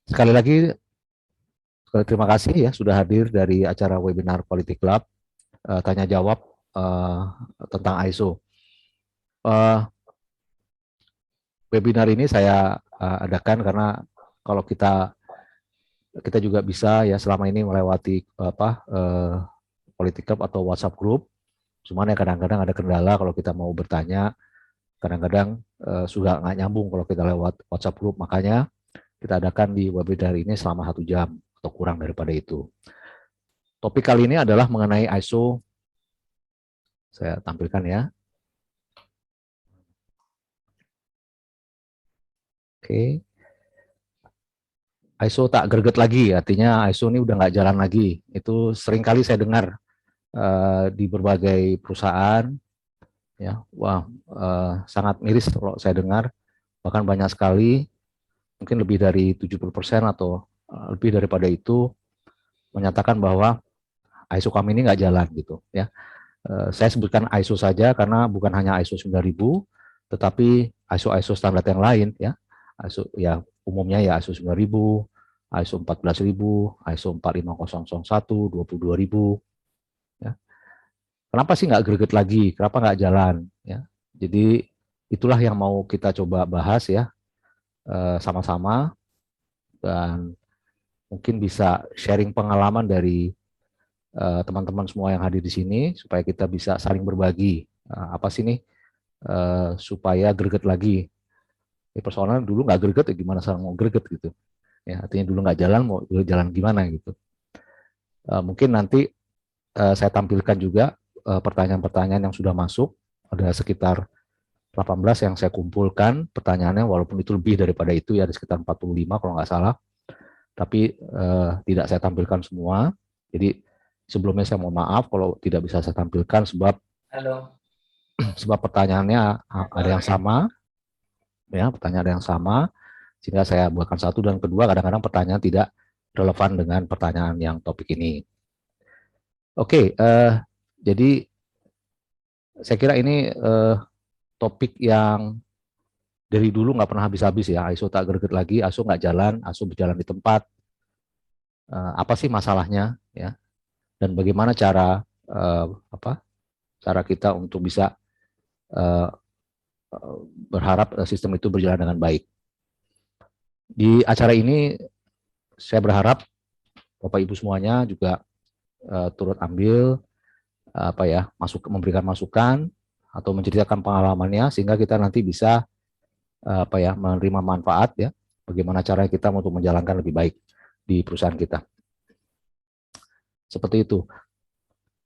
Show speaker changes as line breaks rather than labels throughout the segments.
Sekali lagi, terima kasih ya sudah hadir dari acara webinar Politik Club, tanya jawab eh, tentang ISO. Webinar ini saya adakan karena kalau kita juga bisa ya selama ini melewati Politik Club atau WhatsApp group. Cuman ya kadang-kadang ada kendala kalau kita mau bertanya, kadang-kadang sudah nggak nyambung kalau kita lewat WhatsApp group. Makanya kita adakan di webinar ini selama 1 jam atau kurang daripada itu. Topik kali ini adalah mengenai ISO. Saya tampilkan ya. Oke. ISO tak greget lagi, artinya ISO ini udah nggak jalan lagi. Itu sering kali saya dengar di berbagai perusahaan, ya, wah sangat miris kalau saya dengar. Bahkan banyak sekali, mungkin lebih dari 70% atau lebih daripada itu menyatakan bahwa ISO kami ini nggak jalan gitu, ya. Saya sebutkan ISO saja karena bukan hanya ISO 9000, tetapi ISO standar yang lain, ya. ISO ya umumnya ya ISO 9000, ISO 14000, ISO 45001, 22000, ya. Kenapa sih nggak greget lagi? Kenapa nggak jalan? Ya, jadi itulah yang mau kita coba bahas ya sama-sama, dan mungkin bisa sharing pengalaman dari teman-teman semua yang hadir di sini supaya kita bisa saling berbagi apa sih nih supaya greget lagi. Persoalan dulu nggak greget, ya gimana sekarang mau greget gitu. Ya, artinya dulu nggak jalan, mau jalan gimana gitu. Mungkin nanti saya tampilkan juga pertanyaan-pertanyaan yang sudah masuk. Ada sekitar 18 yang saya kumpulkan pertanyaannya, walaupun itu lebih daripada itu ya, ada sekitar 45 kalau nggak salah. Tapi tidak saya tampilkan semua. Jadi sebelumnya saya mohon maaf kalau tidak bisa saya tampilkan sebab pertanyaannya ada yang sama, ya, pertanyaan ada yang sama, sehingga saya buatkan satu, dan kedua kadang-kadang pertanyaan tidak relevan dengan pertanyaan yang topik ini. Oke, jadi saya kira ini topik yang dari dulu nggak pernah habis-habis ya. ISO tak greget lagi, ISO nggak jalan, ISO berjalan di tempat. Apa sih masalahnya, ya? Dan bagaimana cara cara kita untuk bisa uh, berharap sistem itu berjalan dengan baik. Di acara ini saya berharap Bapak Ibu semuanya juga turut ambil memberikan masukan atau menceritakan pengalamannya sehingga kita nanti bisa menerima manfaat, ya, bagaimana cara kita untuk menjalankan lebih baik di perusahaan kita. Seperti itu.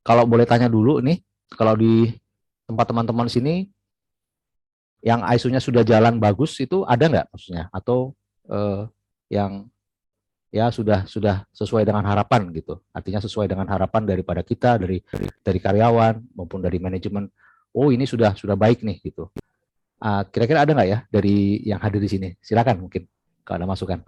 Kalau boleh tanya dulu nih, kalau di tempat teman-teman sini yang ISO-nya sudah jalan bagus itu ada nggak maksudnya, atau yang ya sudah sesuai dengan harapan gitu, artinya sesuai dengan harapan daripada kita, dari karyawan maupun dari manajemen. Oh, ini sudah baik nih gitu. Kira-kira ada nggak ya dari yang hadir di sini? Silakan mungkin kalau ada masukan.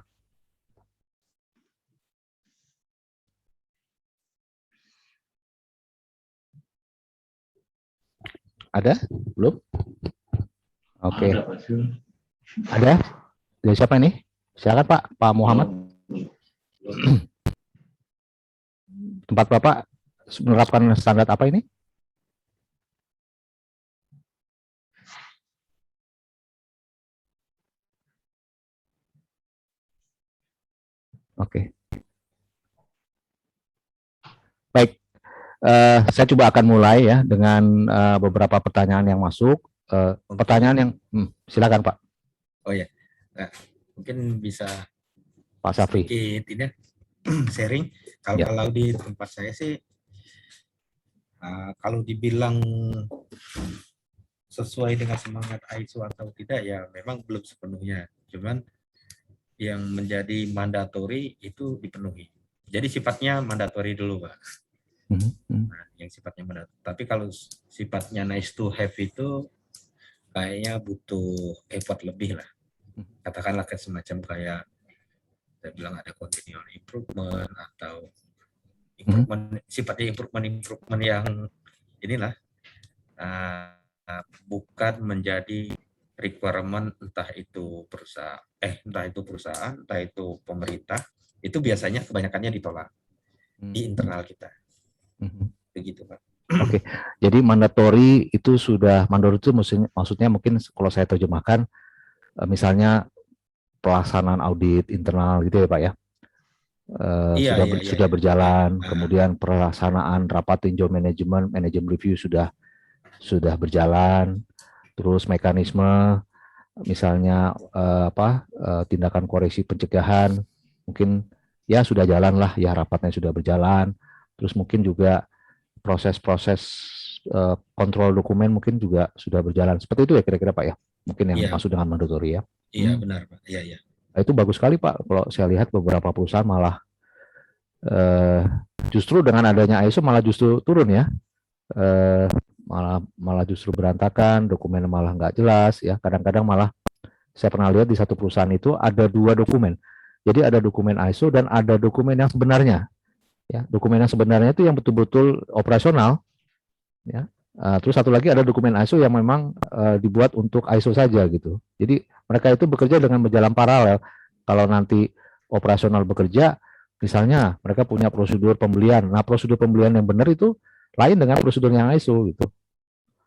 Ada? Belum? Oke. Ada? Dari siapa ini? Silakan Pak, Pak Muhammad. Tempat Bapak menerapkan standar apa ini? Oke. Baik. Saya coba akan mulai ya dengan beberapa pertanyaan yang masuk. Pertanyaan yang silakan Pak.
Oh ya, nah, mungkin bisa
Pak Safri.
sedikit ini sharing.
Ya.
Kalau di tempat saya sih, kalau dibilang sesuai dengan semangat ISO atau tidak ya memang belum sepenuhnya. Cuman yang menjadi mandatori itu dipenuhi. Jadi sifatnya mandatori dulu, Pak. Nah, yang sifatnya mandatori. Tapi kalau sifatnya nice to have itu kayaknya butuh effort lebih lah. Katakanlah semacam kayak saya bilang ada continual improvement atau sifatnya improvement yang inilah bukan menjadi requirement entah itu perusahaan, entah itu pemerintah, itu biasanya kebanyakannya ditolak di internal kita. Begitu, Pak.
Oke, jadi mandatory itu sudah mandatory itu maksudnya mungkin kalau saya terjemahkan misalnya pelaksanaan audit internal gitu ya Pak ya. Sudah berjalan, kemudian pelaksanaan rapat tinjau manajemen review sudah berjalan, terus mekanisme misalnya tindakan koreksi pencegahan mungkin ya sudah jalan lah ya, rapatnya sudah berjalan, terus mungkin juga proses-proses kontrol dokumen mungkin juga sudah berjalan, seperti itu ya kira-kira Pak ya, mungkin yang dimaksud dengan mandatory ya.
Iya benar Pak, iya.
Nah, itu bagus sekali Pak, kalau saya lihat beberapa perusahaan malah justru dengan adanya ISO malah justru turun ya, malah justru berantakan, dokumen malah nggak jelas ya, kadang-kadang malah saya pernah lihat di satu perusahaan itu ada 2 dokumen, jadi ada dokumen ISO dan ada dokumen yang sebenarnya ya, dokumen yang sebenarnya itu yang betul-betul operasional ya. Terus satu lagi ada dokumen ISO yang memang dibuat untuk ISO saja gitu. Jadi mereka itu bekerja dengan berjalan paralel. Kalau nanti operasional bekerja, misalnya mereka punya prosedur pembelian. Nah, prosedur pembelian yang benar itu lain dengan prosedur yang ISO gitu.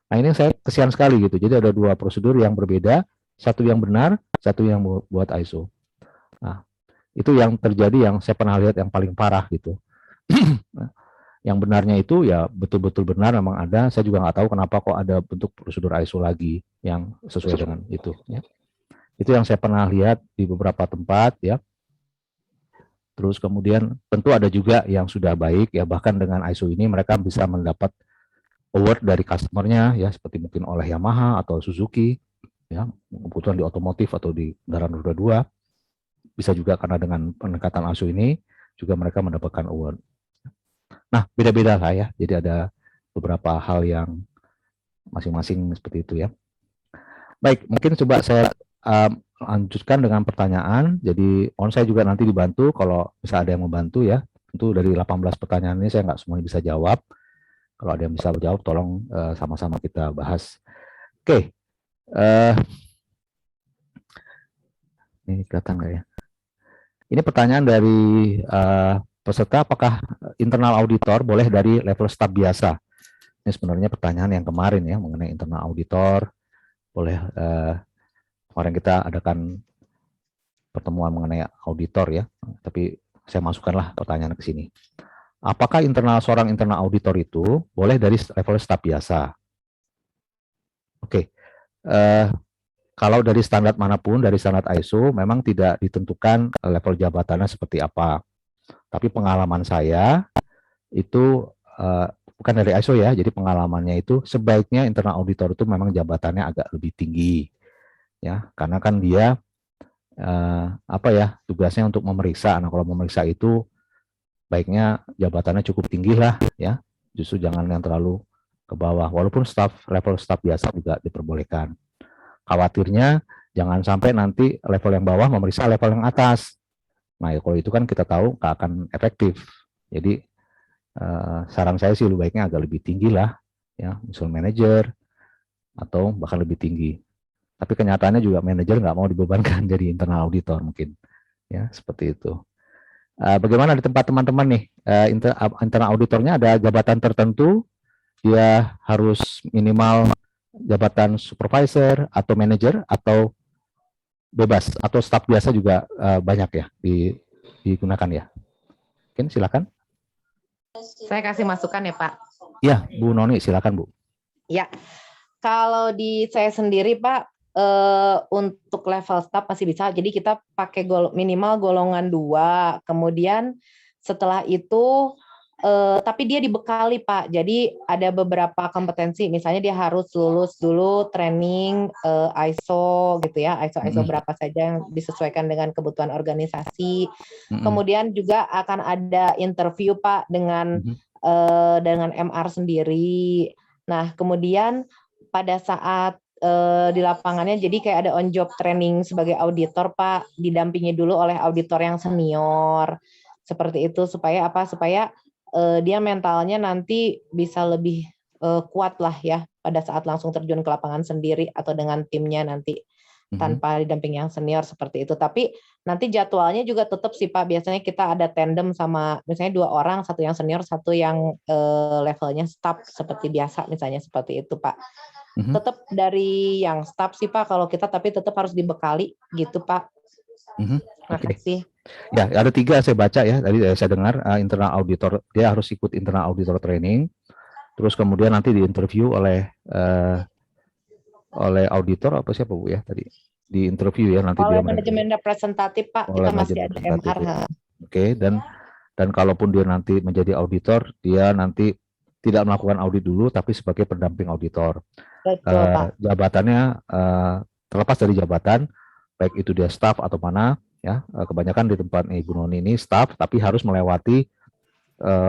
Nah, ini saya kesian sekali gitu. Jadi ada 2 prosedur yang berbeda, satu yang benar, satu yang buat ISO. Nah, itu yang terjadi yang saya pernah lihat yang paling parah gitu. Yang benarnya itu ya betul-betul benar memang ada, saya juga nggak tahu kenapa kok ada bentuk prosedur ISO lagi yang sesuai dengan itu ya. Itu yang saya pernah lihat di beberapa tempat ya. Terus kemudian tentu ada juga yang sudah baik ya, bahkan dengan ISO ini mereka bisa mendapat award dari customernya ya, seperti mungkin oleh Yamaha atau Suzuki ya, kebutuhan di otomotif atau di kendaraan roda 2. Bisa juga karena dengan pendekatan ISO ini juga mereka mendapatkan award. Nah, beda-beda lah ya. Jadi ada beberapa hal yang masing-masing seperti itu ya. Baik, mungkin coba saya lanjutkan dengan pertanyaan. Jadi saya juga nanti dibantu kalau bisa ada yang membantu ya. Tentu dari 18 pertanyaan ini saya nggak semuanya bisa jawab. Kalau ada yang bisa menjawab, tolong sama-sama kita bahas. Oke. Ini kelihatan nggak ya? Ini pertanyaan dari peserta, apakah internal auditor boleh dari level staf biasa? Ini sebenarnya pertanyaan yang kemarin ya, mengenai internal auditor. Boleh kemarin kita adakan pertemuan mengenai auditor ya, tapi saya masukkanlah pertanyaan ke sini. Apakah seorang internal auditor itu boleh dari level staf biasa? Oke. Kalau dari standar manapun, dari standar ISO, memang tidak ditentukan level jabatannya seperti apa. Tapi pengalaman saya itu bukan dari ISO ya, jadi pengalamannya itu sebaiknya internal auditor itu memang jabatannya agak lebih tinggi, ya, karena kan dia tugasnya untuk memeriksa. Nah, kalau memeriksa itu baiknya jabatannya cukup tinggi lah, ya, justru jangan yang terlalu ke bawah. Walaupun level staff biasa juga diperbolehkan. Khawatirnya jangan sampai nanti level yang bawah memeriksa level yang atas. Nah, ya, kalau itu kan kita tahu nggak akan efektif. Jadi saran saya sih lebih baiknya agak lebih tinggi lah, ya, misal manajer atau bahkan lebih tinggi. Tapi kenyataannya juga manajer nggak mau dibebankan jadi internal auditor mungkin, ya, seperti itu. Bagaimana di tempat teman-teman nih, internal auditornya ada jabatan tertentu, dia harus minimal jabatan supervisor atau manajer atau bebas atau staf biasa juga banyak ya digunakan ya. Mungkin silakan.
Saya kasih masukan ya Pak.
Ya, Bu Noni silakan Bu.
Ya, kalau di saya sendiri Pak, untuk level staf masih bisa. Jadi kita pakai minimal golongan 2. Kemudian setelah itu, tapi dia dibekali Pak. Jadi ada beberapa kompetensi. Misalnya dia harus lulus dulu training ISO gitu ya. ISO berapa saja yang disesuaikan dengan kebutuhan organisasi. Kemudian juga akan ada interview Pak dengan MR sendiri. Nah, kemudian pada saat di lapangannya jadi kayak ada on job training sebagai auditor Pak, didampingi dulu oleh auditor yang senior. Seperti itu supaya dia mentalnya nanti bisa lebih kuat lah ya pada saat langsung terjun ke lapangan sendiri atau dengan timnya nanti tanpa didamping yang senior seperti itu. Tapi nanti jadwalnya juga tetap sih Pak. Biasanya kita ada tandem sama misalnya 2 orang, satu yang senior, satu yang levelnya staff seperti biasa misalnya seperti itu Pak. Tetap dari yang staff sih Pak kalau kita, tapi tetap harus dibekali gitu Pak. Terima kasih.
Ya, ada 3 saya baca ya. Tadi saya dengar internal auditor, dia harus ikut internal auditor training. Terus kemudian nanti diinterview oleh auditor apa siapa Bu ya tadi? Di interview ya nanti
oleh
dia
manajemen representatif Pak, kita masih ada MR.
Ya. Oke, dan kalaupun dia nanti menjadi auditor, dia nanti tidak melakukan audit dulu tapi sebagai pendamping auditor.
Betul, Pak.
Jabatannya terlepas dari jabatan, baik itu dia staff atau mana ya, kebanyakan di tempat Ibu Noni ini staff tapi harus melewati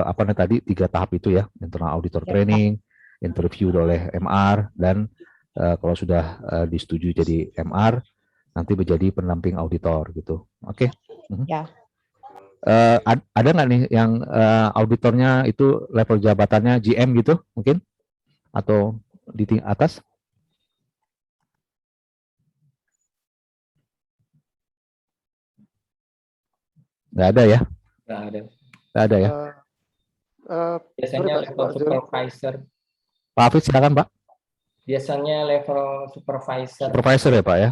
apa nih tadi 3 tahap itu ya, internal auditor training, interview oleh MR, dan kalau sudah disetujui jadi MR nanti menjadi pendamping auditor gitu. Oke.
Ya.
Ada nggak nih yang auditornya itu level jabatannya GM gitu mungkin atau di atas? Nggak ada ya?
Nggak ada.
Nggak ada ya?
Biasanya level supervisor.
Pak Hafiz silakan Pak.
Biasanya level supervisor.
Supervisor ya Pak ya.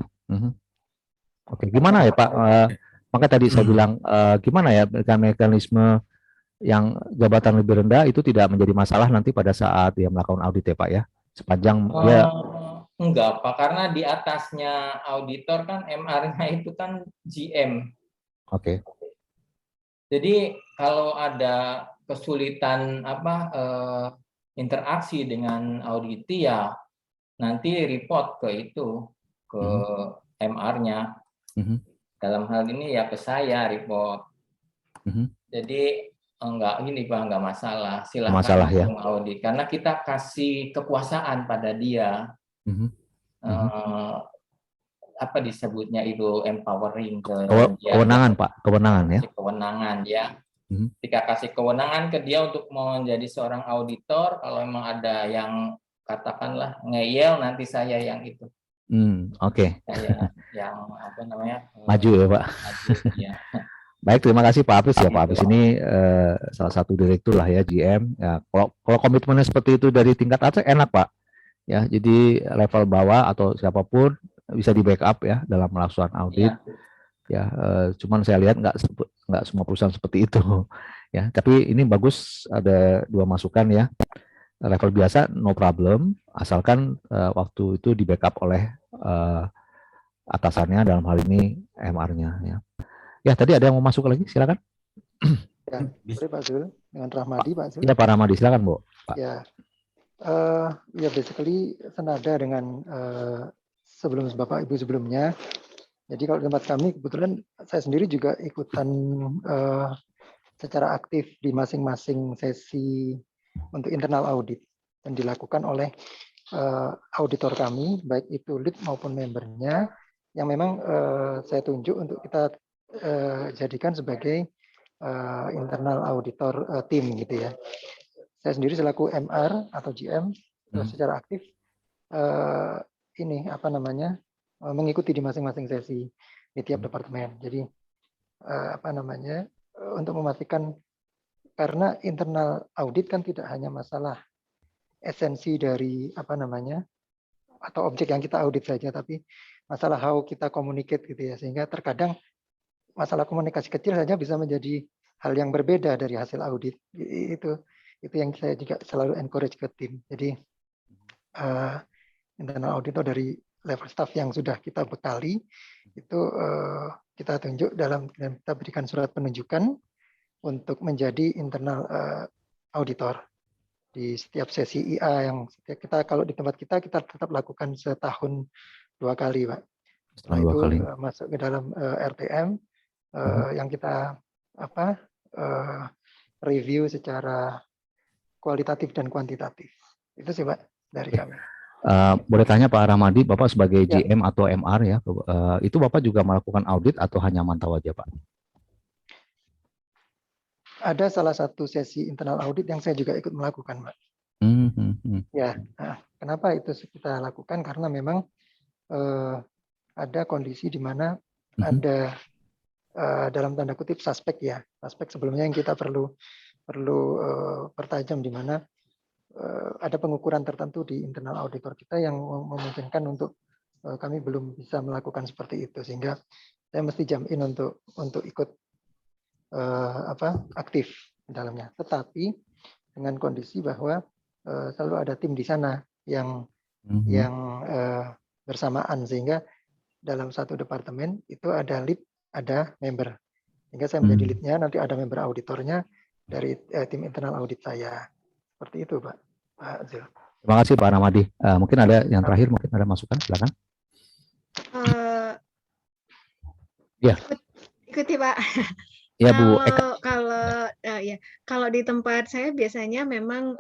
Oke, gimana ya Pak? Maka tadi saya bilang gimana ya mekanisme yang jabatan lebih rendah itu tidak menjadi masalah nanti pada saat dia melakukan audit ya Pak ya? Sepanjang dia
enggak Pak, karena di atasnya auditor kan MR-nya itu kan GM.
Oke.
Jadi kalau ada kesulitan interaksi dengan auditi ya nanti report ke itu ke MR-nya. Dalam hal ini ya ke saya report. Jadi enggak ini Pak, enggak masalah. Silakan
ya.
audit karena kita kasih kekuasaan pada dia. Apa disebutnya itu empowering ke
kewenangan Pak, kewenangan ya.
Kewenangan ya. Ketika kasih kewenangan ke dia untuk menjadi seorang auditor, kalau memang ada yang katakanlah ngeyel nanti saya yang itu.
Oke.
Saya yang apa namanya?
Maju ya Pak.
Maju, ya.
Baik, terima kasih Pak Hafiz ya. Pak Hafiz ini salah satu direktur lah ya GM. Ya, kalau komitmennya seperti itu dari tingkat atas enak Pak. Ya, jadi level bawah atau siapapun bisa di backup ya dalam melakukan audit. Ya, cuman saya lihat nggak semua perusahaan seperti itu. Ya, tapi ini bagus ada 2 masukan ya. Level biasa no problem, asalkan waktu itu di backup oleh atasannya dalam hal ini MR-nya ya. Ya, tadi ada yang mau masuk lagi, silakan.
Ya, boleh Pak Zul, dengan Rahmadi Pak Zul.
Ya, Pak Rahmadi, silakan Bu. Pak.
Ya, ya basically senada dengan sebelum Bapak Ibu sebelumnya. Jadi kalau di tempat kami kebetulan saya sendiri juga ikutan secara aktif di masing-masing sesi untuk internal audit dan dilakukan oleh auditor kami, baik itu lead maupun membernya, yang memang saya tunjuk untuk kita jadikan sebagai internal auditor tim gitu ya. Saya sendiri selaku MR atau GM secara aktif ini apa namanya mengikuti di masing-masing sesi di tiap departemen. Jadi apa namanya untuk memastikan, karena internal audit kan tidak hanya masalah esensi dari apa namanya atau objek yang kita audit saja, tapi masalah how kita communicate gitu ya, sehingga terkadang masalah komunikasi kecil saja bisa menjadi hal yang berbeda dari hasil audit. Itu yang saya juga selalu encourage ke tim. Jadi internal auditor dari level staff yang sudah kita bekali itu kita tunjuk dan kita berikan surat penunjukan untuk menjadi internal auditor di setiap sesi IA yang kita, kalau di tempat kita tetap lakukan setahun 2 kali Pak. Setelah itu masuk ke dalam RTM yang kita review secara kualitatif dan kuantitatif. Itu sih Pak dari kami.
Boleh tanya Pak Rahmadi, Bapak sebagai GM atau MR ya, itu Bapak juga melakukan audit atau hanya mantau aja Pak?
Ada salah satu sesi internal audit yang saya juga ikut melakukan Pak. Ya, kenapa itu kita lakukan? Karena memang ada kondisi di mana ada dalam tanda kutip suspek ya, suspek sebelumnya yang kita perlu pertajam, di mana ada pengukuran tertentu di internal auditor kita yang memungkinkan untuk kami belum bisa melakukan seperti itu, sehingga saya mesti jump in untuk ikut aktif di dalamnya. Tetapi dengan kondisi bahwa selalu ada tim di sana yang bersamaan, sehingga dalam satu departemen itu ada lead, ada member. Sehingga saya menjadi leadnya, nanti ada member auditornya dari tim internal audit saya. Seperti itu, Pak Zil.
Terima kasih Pak Ramadi. Mungkin ada yang terakhir, mungkin ada masukan, silakan. Ya.
Ikuti Pak.
Ya Bu Eka.
Kalau di tempat saya biasanya memang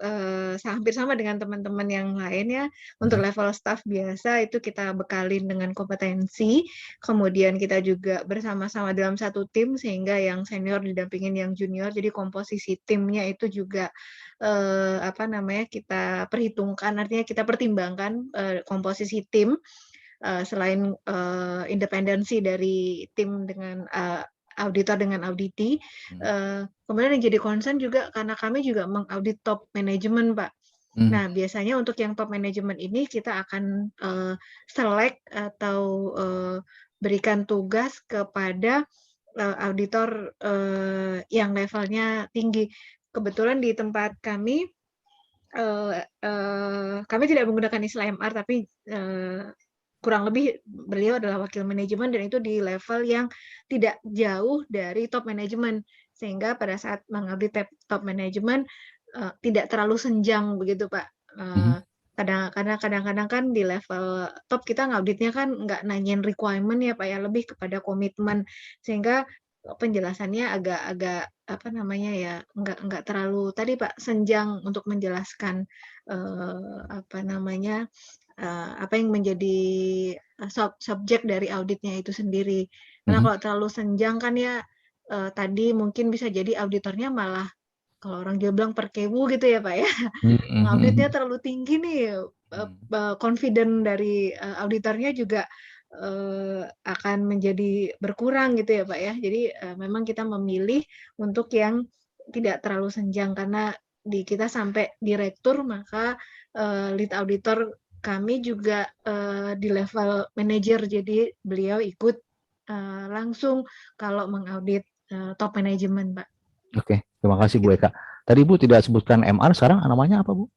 hampir sama dengan teman-teman yang lain ya. Untuk level staff biasa itu kita bekalin dengan kompetensi, kemudian kita juga bersama-sama dalam satu tim sehingga yang senior didampingin yang junior. Jadi komposisi timnya itu juga kita perhitungkan, artinya kita pertimbangkan komposisi tim selain independensi dari tim dengan auditor dengan auditi. Kemudian yang jadi concern juga karena kami juga mengaudit top manajemen, Pak. Nah, biasanya untuk yang top manajemen ini kita akan select atau berikan tugas kepada auditor yang levelnya tinggi. Kebetulan di tempat kami tidak menggunakan istilah MR, tapi kurang lebih beliau adalah wakil manajemen dan itu di level yang tidak jauh dari top manajemen, sehingga pada saat mengaudit top manajemen tidak terlalu senjang begitu Pak. Kadang-kadang kan di level top kita ngauditnya kan nggak nanyain requirement ya Pak ya, lebih kepada komitmen, sehingga penjelasannya agak nggak terlalu tadi Pak senjang untuk menjelaskan apa yang menjadi subjek dari auditnya itu sendiri. Karena kalau terlalu senjang kan ya tadi mungkin bisa jadi auditornya malah kalau orang Jawa bilang perkewu gitu ya Pak ya. Auditnya terlalu tinggi nih, confident dari auditornya juga akan menjadi berkurang gitu ya Pak ya. Jadi memang kita memilih untuk yang tidak terlalu senjang, karena di kita sampai direktur, maka lead auditor kami juga di level manager, jadi beliau ikut langsung kalau mengaudit top manajemen, Pak.
Oke, terima kasih Bu Eka. Tadi Bu tidak sebutkan MR, sekarang namanya apa Bu?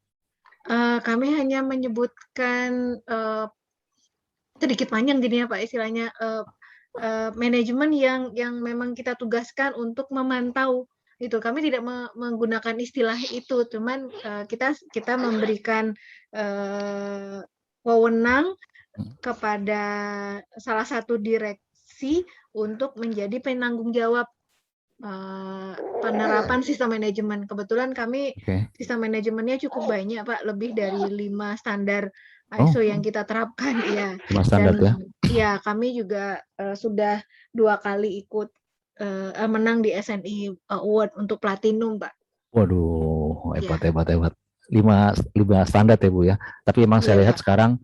Kami hanya menyebutkan sedikit panjang gini ya Pak istilahnya, manajemen yang memang kita tugaskan untuk memantau itu. Kami tidak menggunakan istilah itu, cuman kita memberikan wewenang kepada salah satu direksi untuk menjadi penanggung jawab penerapan sistem manajemen. Kebetulan kami sistem manajemennya cukup banyak Pak, lebih dari 5 standar ISO yang kita terapkan ya.
5 standar ya.
Ya, kami juga sudah 2 kali ikut menang di SNI Award untuk Platinum, Pak.
Waduh, hebat. 5 standar ya Bu ya. Tapi emang saya lihat sekarang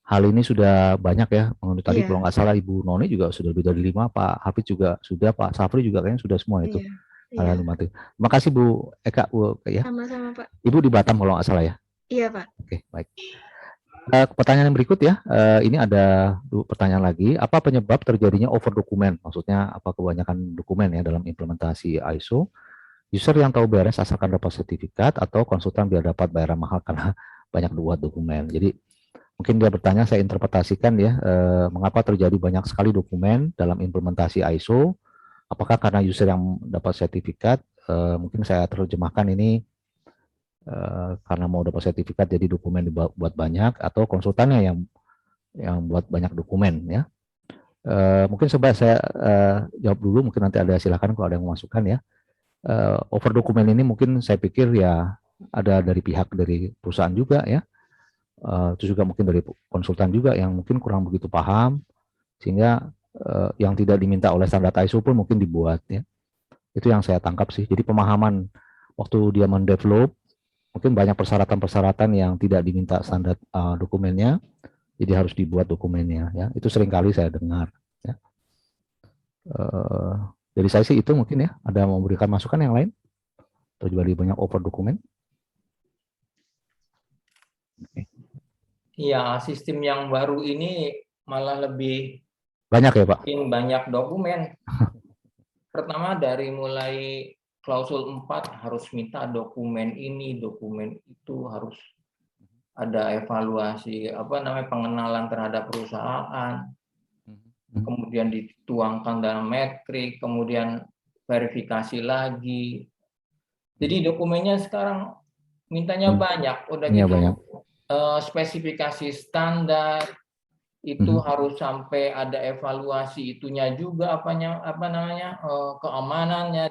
hal ini sudah banyak ya. Tadi kalau nggak salah Ibu Noni juga sudah lebih dari 5, Pak Hafid juga sudah, Pak Safri juga kayaknya sudah semua itu. Terima kasih Bu Eka, Bu ya.
Sama-sama Pak.
Ibu di Batam kalau nggak salah ya.
Iya Pak.
Oke, baik. Pertanyaan yang berikut ya, ini ada 2 pertanyaan lagi. Apa penyebab terjadinya over dokumen? Maksudnya apa kebanyakan dokumen ya dalam implementasi ISO? User yang tahu beres asalkan dapat sertifikat, atau konsultan biar dapat bayaran mahal karena banyak buat dokumen. Jadi mungkin dia bertanya, saya interpretasikan ya, mengapa terjadi banyak sekali dokumen dalam implementasi ISO? Apakah karena user yang dapat sertifikat? Mungkin saya terjemahkan ini karena mau dapat sertifikat jadi dokumen dibuat banyak, atau konsultannya yang buat banyak dokumen ya. Mungkin coba saya jawab dulu, mungkin nanti ada silakan kalau ada yang memasukkan ya. Over dokumen ini mungkin saya pikir ya ada dari pihak dari perusahaan juga ya. Itu juga mungkin dari konsultan juga yang mungkin kurang begitu paham, sehingga yang tidak diminta oleh standar ISO pun mungkin dibuat ya. Itu yang saya tangkap sih. Jadi pemahaman waktu dia mendevelop mungkin banyak persyaratan-persyaratan yang tidak diminta standar dokumennya, jadi harus dibuat dokumennya ya. Itu seringkali saya dengar ya. Dari saya sih itu mungkin ya. Ada mau memberikan masukan yang lain? Atau juga banyak over dokumen?
Iya, sistem yang baru ini malah lebih
banyak ya Pak?
banyak dokumen. Pertama dari mulai klausul 4 harus minta dokumen ini, dokumen itu, harus ada evaluasi pengenalan terhadap perusahaan, kemudian dituangkan dalam metrik, kemudian verifikasi lagi. Jadi dokumennya sekarang mintanya banyak, udah gitu
banyak.
Spesifikasi standar itu harus sampai ada evaluasi itunya juga keamanannya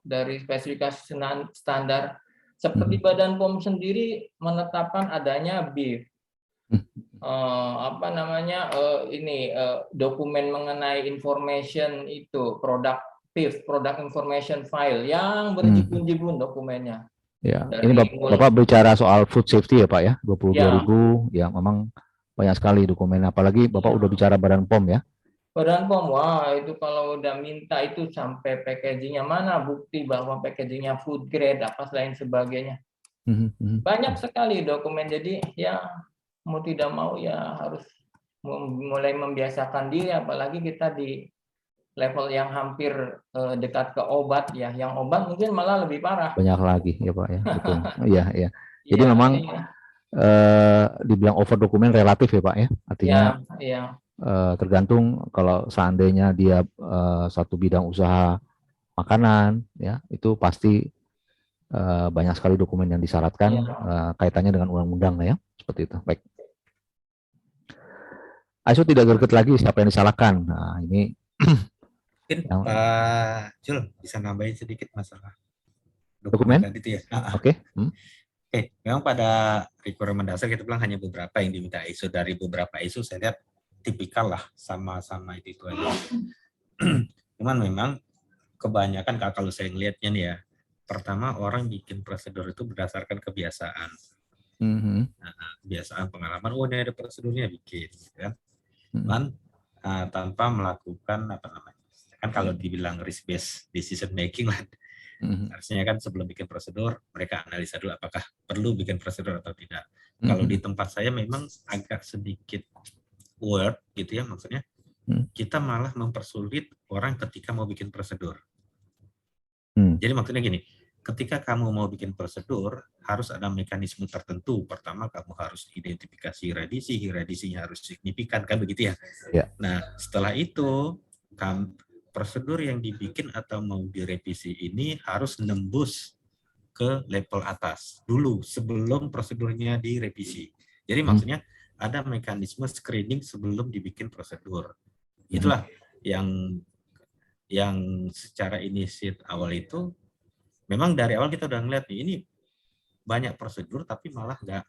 dari spesifikasi standar. Seperti Badan POM sendiri menetapkan adanya BIF, dokumen mengenai information itu, PIF, Product Information File, yang berjibun-jibun dokumennya.
Ya, ini Bapak bicara soal food safety ya Pak ya, 22.000 ya, memang banyak sekali dokumen. Apalagi Bapak udah bicara Badan POM ya.
Badan POM, wah itu kalau udah minta itu sampai packagingnya mana, bukti bahwa packagingnya food grade, apa lain sebagainya. Banyak sekali dokumen, jadi ya mau tidak mau ya harus mulai membiasakan diri, apalagi kita di level yang hampir dekat ke obat ya, yang obat mungkin malah lebih parah.
Banyak lagi ya Pak ya, betul. Iya, iya. Jadi memang dibilang over dokumen relatif ya Pak ya, artinya tergantung kalau seandainya dia satu bidang usaha makanan ya, itu pasti banyak sekali dokumen yang disyaratkan kaitannya dengan undang-undang ya, seperti itu. Baik. ISO tidak greget lagi, siapa yang disalahkan? Nah, ini
mungkin Pak Jul bisa nambahin sedikit masalah
dokumen
tadi itu ya.
Oke.
Memang pada requirement dasar kita bilang hanya beberapa yang diminta ISO. Dari beberapa ISO saya lihat tipikal lah, sama-sama itu aja. Cuman memang kebanyakan kalau saya ngelihatnya nih ya, pertama orang bikin prosedur itu berdasarkan kebiasaan. Kebiasaan, pengalaman, oh ini ada prosedurnya, bikin gitu kan. Tanpa melakukan kan kalau dibilang risk based decision making lah, harusnya kan sebelum bikin prosedur mereka analisa dulu apakah perlu bikin prosedur atau tidak. Kalau di tempat saya memang agak sedikit word gitu ya, maksudnya kita malah mempersulit orang ketika mau bikin prosedur. Jadi maksudnya gini, ketika kamu mau bikin prosedur harus ada mekanisme tertentu. Pertama kamu harus identifikasi radisinya harus signifikan kan begitu ya. Nah setelah itu prosedur yang dibikin atau mau direvisi ini harus nembus ke level atas dulu sebelum prosedurnya direvisi. Jadi maksudnya ada mekanisme screening sebelum dibikin prosedur. Itulah yang secara inisiatif awal itu memang dari awal kita udah ngeliat nih, ini banyak prosedur tapi malah nggak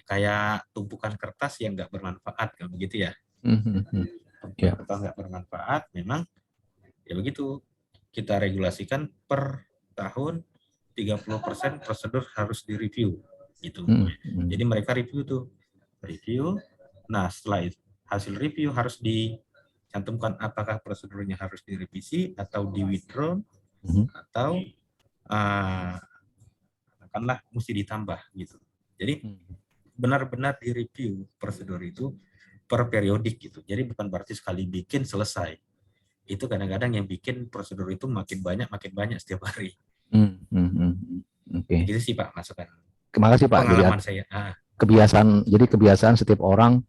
kayak tumpukan kertas yang nggak bermanfaat kan begitu ya. Kertas nggak bermanfaat, memang ya begitu kita regulasikan per tahun 30% prosedur harus direview gitu. Jadi mereka review. Nah setelah itu, hasil review harus dicantumkan apakah prosedurnya harus direvisi atau di withdraw atau katakanlah mesti ditambah gitu. Jadi benar-benar direview prosedur itu per periodik gitu. Jadi bukan berarti sekali bikin selesai. Itu kadang-kadang yang bikin prosedur itu makin banyak setiap hari. Gitu sih Pak masukan.
Terima kasih Pak.
Pengalaman saya.
Kebiasaan setiap orang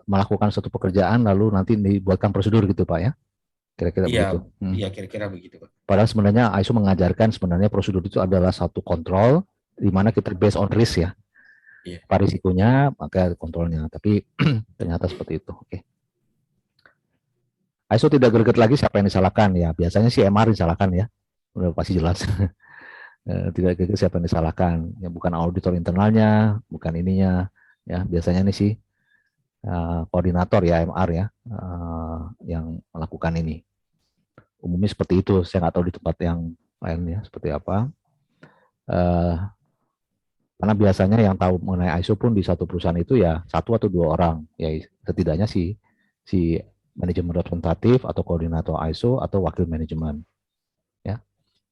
melakukan suatu pekerjaan lalu nanti dibuatkan prosedur gitu Pak ya. Kira-kira begitu.
Iya, kira-kira begitu Pak.
Padahal sebenarnya ISO mengajarkan sebenarnya prosedur itu adalah satu kontrol di mana kita based on risk ya. Apa risikonya, maka kontrolnya. Tapi ternyata seperti itu. Oke. ISO tidak greget lagi, siapa yang disalahkan ya? Biasanya si MR disalahkan ya. Udah pasti jelas. Tidak greget siapa yang disalahkan. Ya bukan auditor internalnya, bukan ininya. Ya biasanya ini sih koordinator ya MR ya yang melakukan ini. Umumnya seperti itu. Saya nggak tahu di tempat yang lain ya seperti apa. Karena biasanya yang tahu mengenai ISO pun di satu perusahaan itu ya 1 atau 2 orang, ya setidaknya si manajemen representatif atau koordinator ISO atau wakil manajemen. Ya.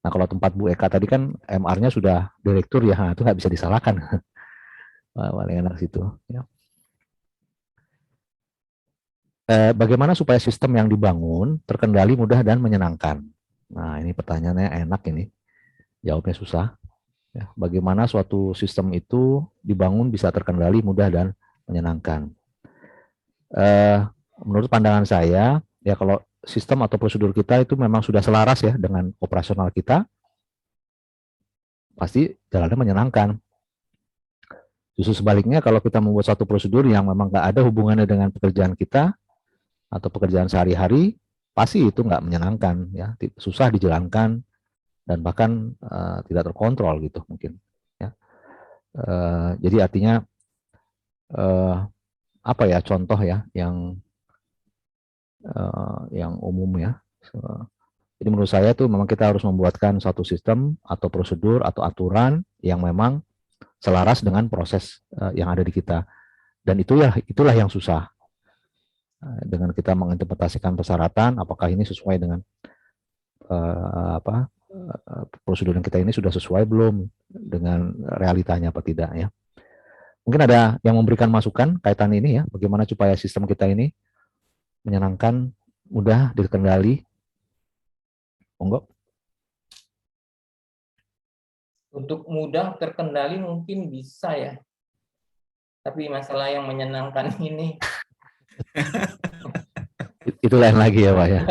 Nah kalau tempat Bu Eka tadi kan MR-nya sudah direktur ya, itu nggak bisa disalahkan. Paling enak situ. Ya. Bagaimana supaya sistem yang dibangun terkendali mudah dan menyenangkan? Nah ini pertanyaannya enak ini, jawabnya susah. Ya, bagaimana suatu sistem itu dibangun bisa terkendali mudah dan menyenangkan? Menurut pandangan saya, ya kalau sistem atau prosedur kita itu memang sudah selaras ya dengan operasional kita, pasti jalannya menyenangkan. Justru sebaliknya kalau kita membuat satu prosedur yang memang nggak ada hubungannya dengan pekerjaan kita atau pekerjaan sehari-hari, pasti itu nggak menyenangkan, ya susah dijalankan dan bahkan tidak terkontrol gitu mungkin. Ya. Jadi artinya apa ya contoh ya yang umum ya. Jadi menurut saya tuh memang kita harus membuatkan satu sistem atau prosedur atau aturan yang memang selaras dengan proses yang ada di kita. Dan itulah yang susah. Dengan kita menginterpretasikan persyaratan, apakah ini sesuai dengan prosedur yang kita ini sudah sesuai belum dengan realitanya apa tidak ya. Mungkin ada yang memberikan masukan kaitan ini ya, bagaimana supaya sistem kita ini menyenangkan, mudah dikendali. Monggo.
Untuk mudah terkendali mungkin bisa ya. Tapi masalah yang menyenangkan ini
itu lain lagi ya Pak ya.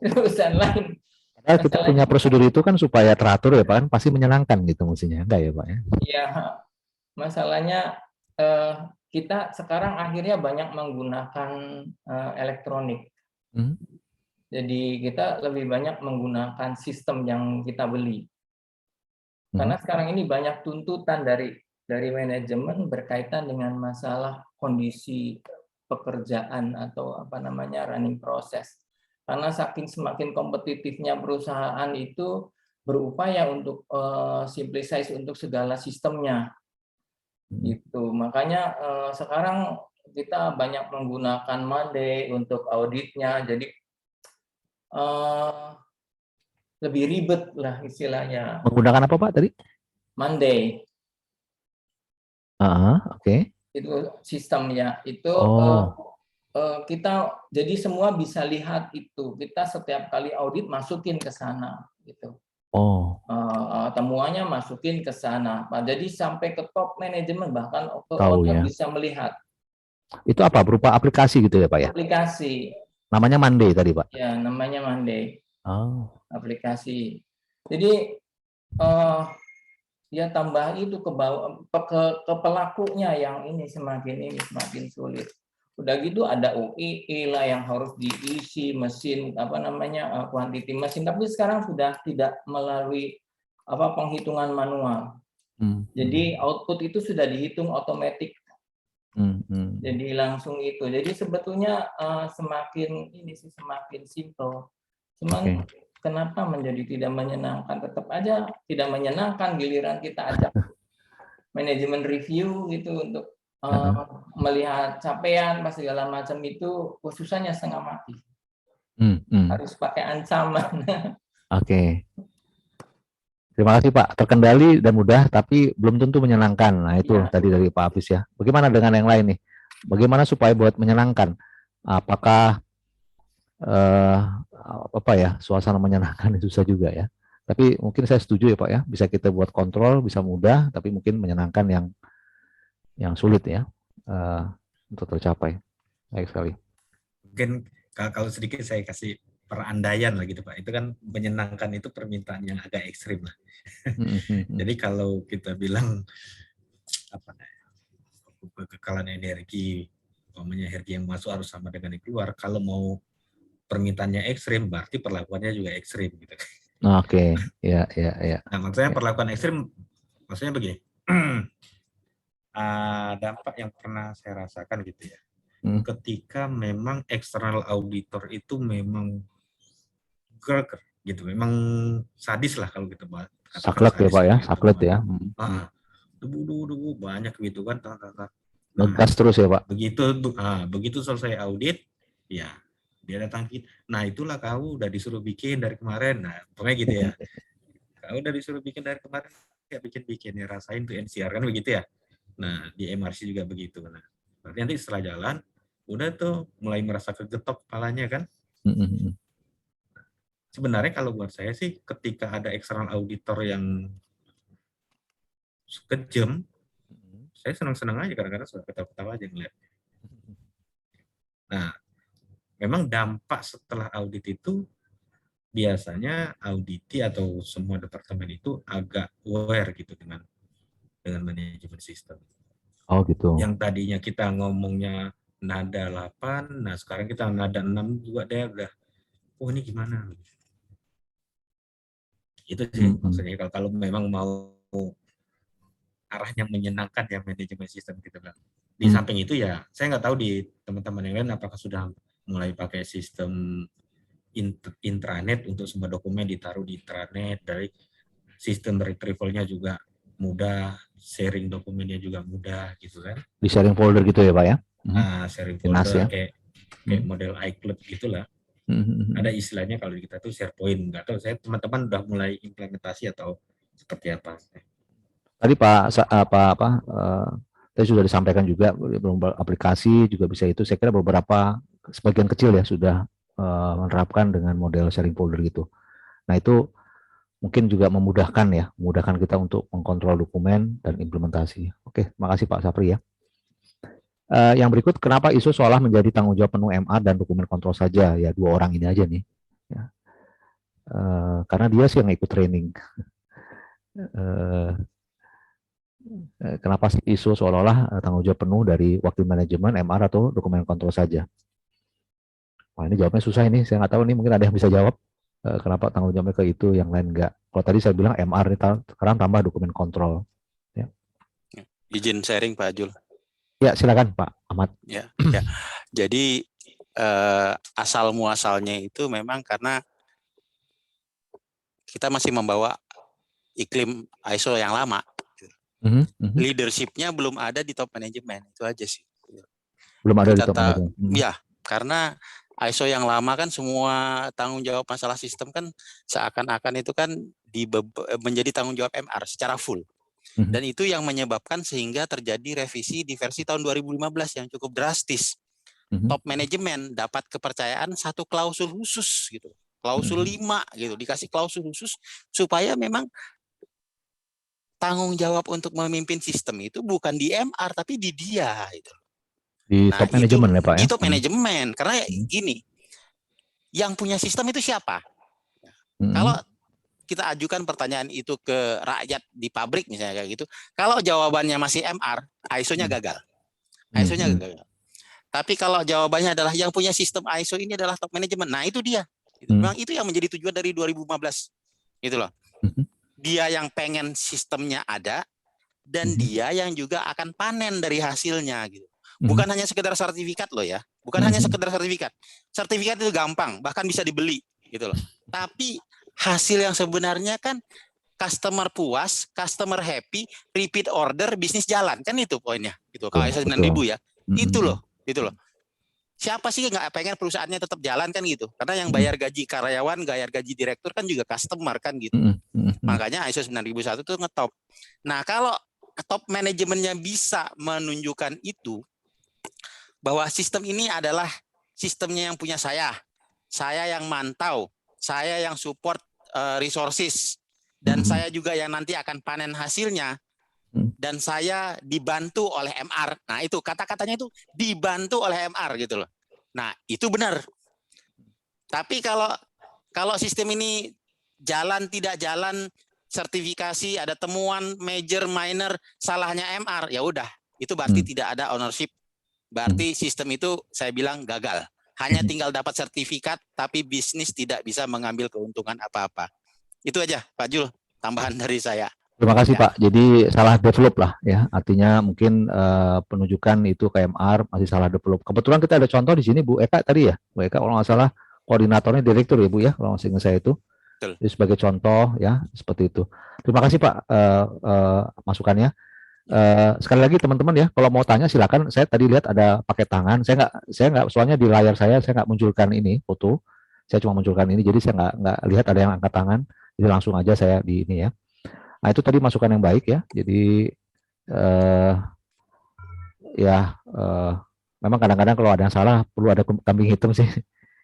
urusan lain.
Padahal kita punya prosedur itu kan supaya teratur ya Pak, kan pasti menyenangkan gitu mestinya, enggak ya Pak ya?
Iya, masalahnya kita sekarang akhirnya banyak menggunakan elektronik. Jadi kita lebih banyak menggunakan sistem yang kita beli. Karena sekarang ini banyak tuntutan dari manajemen berkaitan dengan masalah kondisi pekerjaan atau apa namanya running proses. Karena semakin kompetitifnya perusahaan itu berupaya untuk simplicize untuk segala sistemnya. Gitu. Makanya sekarang kita banyak menggunakan Monday untuk auditnya. Jadi lebih ribet lah istilahnya.
Menggunakan apa Pak tadi?
Monday.
Oke.
Itu sistemnya itu kita jadi semua bisa lihat itu. Kita setiap kali audit masukin ke sana gitu. Temuannya masukin ke sana. Jadi sampai ke top manajemen bahkan ke owner bisa melihat.
Itu apa? Berupa aplikasi gitu ya Pak ya?
Aplikasi.
Namanya Monday tadi Pak?
Ya, namanya Monday. Aplikasi. Jadi ya tambah itu ke pelakunya yang ini semakin sulit. Udah gitu ada UII lah yang harus diisi mesin apa namanya quantity mesin, tapi sekarang sudah tidak melalui penghitungan manual. Jadi output itu sudah dihitung otomatis. Jadi langsung itu. Jadi sebetulnya semakin simple. Cuman kenapa menjadi tidak menyenangkan? Tetap aja tidak menyenangkan giliran kita ajak manajemen review gitu untuk melihat capaian pas segala macam itu susahnya setengah mati. Harus pakai ancaman.
Oke. Terima kasih Pak. Terkendali dan mudah tapi belum tentu menyenangkan. Nah itu tadi dari Pak Hafiz ya. Bagaimana dengan yang lain nih? Bagaimana supaya buat menyenangkan? Apakah suasana menyenangkan itu susah juga ya. Tapi mungkin saya setuju ya Pak ya, bisa kita buat kontrol, bisa mudah, tapi mungkin menyenangkan yang sulit ya untuk tercapai. Baik sekali.
Mungkin kalau sedikit saya kasih perandaian lah gitu Pak. Itu kan menyenangkan itu permintaan yang agak ekstrim lah. Jadi kalau kita bilang kekekalan energi, energi yang masuk harus sama dengan yang keluar. Kalau mau permintaannya ekstrim, berarti perlakuannya juga ekstrim gitu.
Oke, ya.
Nah, maksudnya perlakuan ekstrim, maksudnya begini. Dampak yang pernah saya rasakan gitu ya. Ketika memang external auditor itu memang gitu. Memang sadis lah kalau kita bahas.
Saklek ya Pak ya, saklek ya.
Debu banyak gitu kan.
Ngegas terus ya Pak.
Begitu selesai audit, ya dia datang kita. Nah itulah kau udah disuruh bikin dari kemarin. Nah pokoknya gitu ya. Kau udah disuruh bikin dari kemarin, ya bikin ya, rasain tuh NCR kan begitu ya. Nah di MRC juga begitu. Nah nanti setelah jalan, udah tuh mulai merasa kegetok kepalanya kan. Sebenarnya kalau buat saya sih, ketika ada external auditor yang kejam, saya senang-senang aja, kadang-kadang suka ketawa-ketawa aja ngeliat. Nah, memang dampak setelah audit itu, biasanya auditi atau semua departemen itu agak aware gitu dengan manajemen sistem.
Oh gitu.
Yang tadinya kita ngomongnya nada 8, nah sekarang kita nada 6 juga dia udah, oh ini gimana? Itu sih maksudnya kalau memang mau arahnya menyenangkan ya manajemen sistem kita bilang. Di samping itu ya saya nggak tahu di teman-teman yang lain apakah sudah mulai pakai sistem intranet untuk semua dokumen ditaruh di intranet, dari sistem retrieval-nya juga mudah, sharing dokumennya juga mudah gitu kan.
Di sharing folder gitu ya Pak ya?
Sharing folder
ya?
kayak model iCloud gitulah. Ada istilahnya kalau kita tuh SharePoint, nggak tahu saya teman-teman udah mulai implementasi atau seperti apa.
Tadi tadi sudah disampaikan juga aplikasi juga bisa itu. Saya kira sebagian kecil ya sudah menerapkan dengan model sharing folder gitu. Nah itu mungkin juga memudahkan kita untuk mengkontrol dokumen dan implementasi. Oke, makasih Pak Sapri ya. Yang berikut, kenapa ISO seolah menjadi tanggung jawab penuh MR dan dokumen kontrol saja? Ya 2 orang ini aja nih. Ya. Karena dia sih yang ikut training. Kenapa sih ISO seolah-olah tanggung jawab penuh dari wakil manajemen, MR atau dokumen kontrol saja? Wah ini jawabnya susah ini, saya nggak tahu nih, mungkin ada yang bisa jawab. Kenapa tanggung jawabnya ke itu, yang lain enggak? Kalau tadi saya bilang MR ini sekarang tambah dokumen kontrol. Ya.
Izin sharing Pak Jul.
Ya silakan Pak Ahmad.
Ya. Jadi asal muasalnya itu memang karena kita masih membawa iklim ISO yang lama. Leadership-nya belum ada di top manajemen, itu aja sih.
Belum ada di top manajemen.
Ya, karena ISO yang lama kan semua tanggung jawab masalah sistem kan seakan-akan itu kan menjadi tanggung jawab MR secara full. Dan itu yang menyebabkan sehingga terjadi revisi di versi tahun 2015 yang cukup drastis. Top manajemen dapat kepercayaan 1 klausul khusus gitu. Klausul 5 gitu, dikasih klausul khusus supaya memang tanggung jawab untuk memimpin sistem itu bukan di MR tapi di dia gitu.
Di top manajemen ya Pak ya.
Di top manajemen, karena gini, yang punya sistem itu siapa? Kalau kita ajukan pertanyaan itu ke rakyat di pabrik misalnya kayak gitu, kalau jawabannya masih MR, ISO-nya gagal. ISO-nya gagal. Tapi kalau jawabannya adalah yang punya sistem ISO ini adalah top manajemen, nah itu dia. Memang itu yang menjadi tujuan dari 2015. Gitu loh. Dia yang pengen sistemnya ada dan dia yang juga akan panen dari hasilnya gitu. Bukan hanya sekedar sertifikat loh ya. Bukan hanya sekedar sertifikat. Sertifikat itu gampang, bahkan bisa dibeli gitu loh. Tapi hasil yang sebenarnya kan customer puas, customer happy, repeat order, bisnis jalan, kan itu poinnya. Gitu. Kalau ISO 9000 ya. Itu loh. Siapa sih nggak pengen perusahaannya tetap jalan kan gitu? Karena yang bayar gaji karyawan, bayar gaji direktur kan juga customer kan gitu. Makanya ISO 9001 itu ngetop. Nah kalau top manajemennya bisa menunjukkan itu, bahwa sistem ini adalah sistemnya yang punya saya yang mantau, saya yang support resources, dan saya juga yang nanti akan panen hasilnya, dan saya dibantu oleh MR. Nah itu kata-katanya itu dibantu oleh MR gitu loh. Nah itu benar. Tapi kalau sistem ini jalan tidak jalan, sertifikasi ada temuan major minor, salahnya MR, ya udah itu berarti tidak ada ownership. Berarti sistem itu saya bilang gagal. Hanya tinggal dapat sertifikat, tapi bisnis tidak bisa mengambil keuntungan apa-apa. Itu aja, Pak Jul, tambahan dari saya.
Terima kasih ya. Pak. Jadi salah develop lah ya. Artinya mungkin penunjukan itu KMR masih salah develop. Kebetulan kita ada contoh di sini Bu Eka tadi ya. Bu Eka kalau nggak salah koordinatornya direktur ya Bu ya. Kalau masih ingat saya itu.
Betul.
Jadi sebagai contoh ya seperti itu. Terima kasih Pak masukannya. Sekali lagi teman-teman ya, kalau mau tanya silakan. Saya tadi lihat ada pakai tangan. Saya nggak soalnya di layar saya nggak munculkan ini foto. Saya cuma munculkan ini, jadi saya nggak lihat ada yang angkat tangan. Jadi langsung aja saya di ini ya. Nah itu tadi masukan yang baik ya. Jadi memang kadang-kadang kalau ada yang salah perlu ada kambing hitam sih.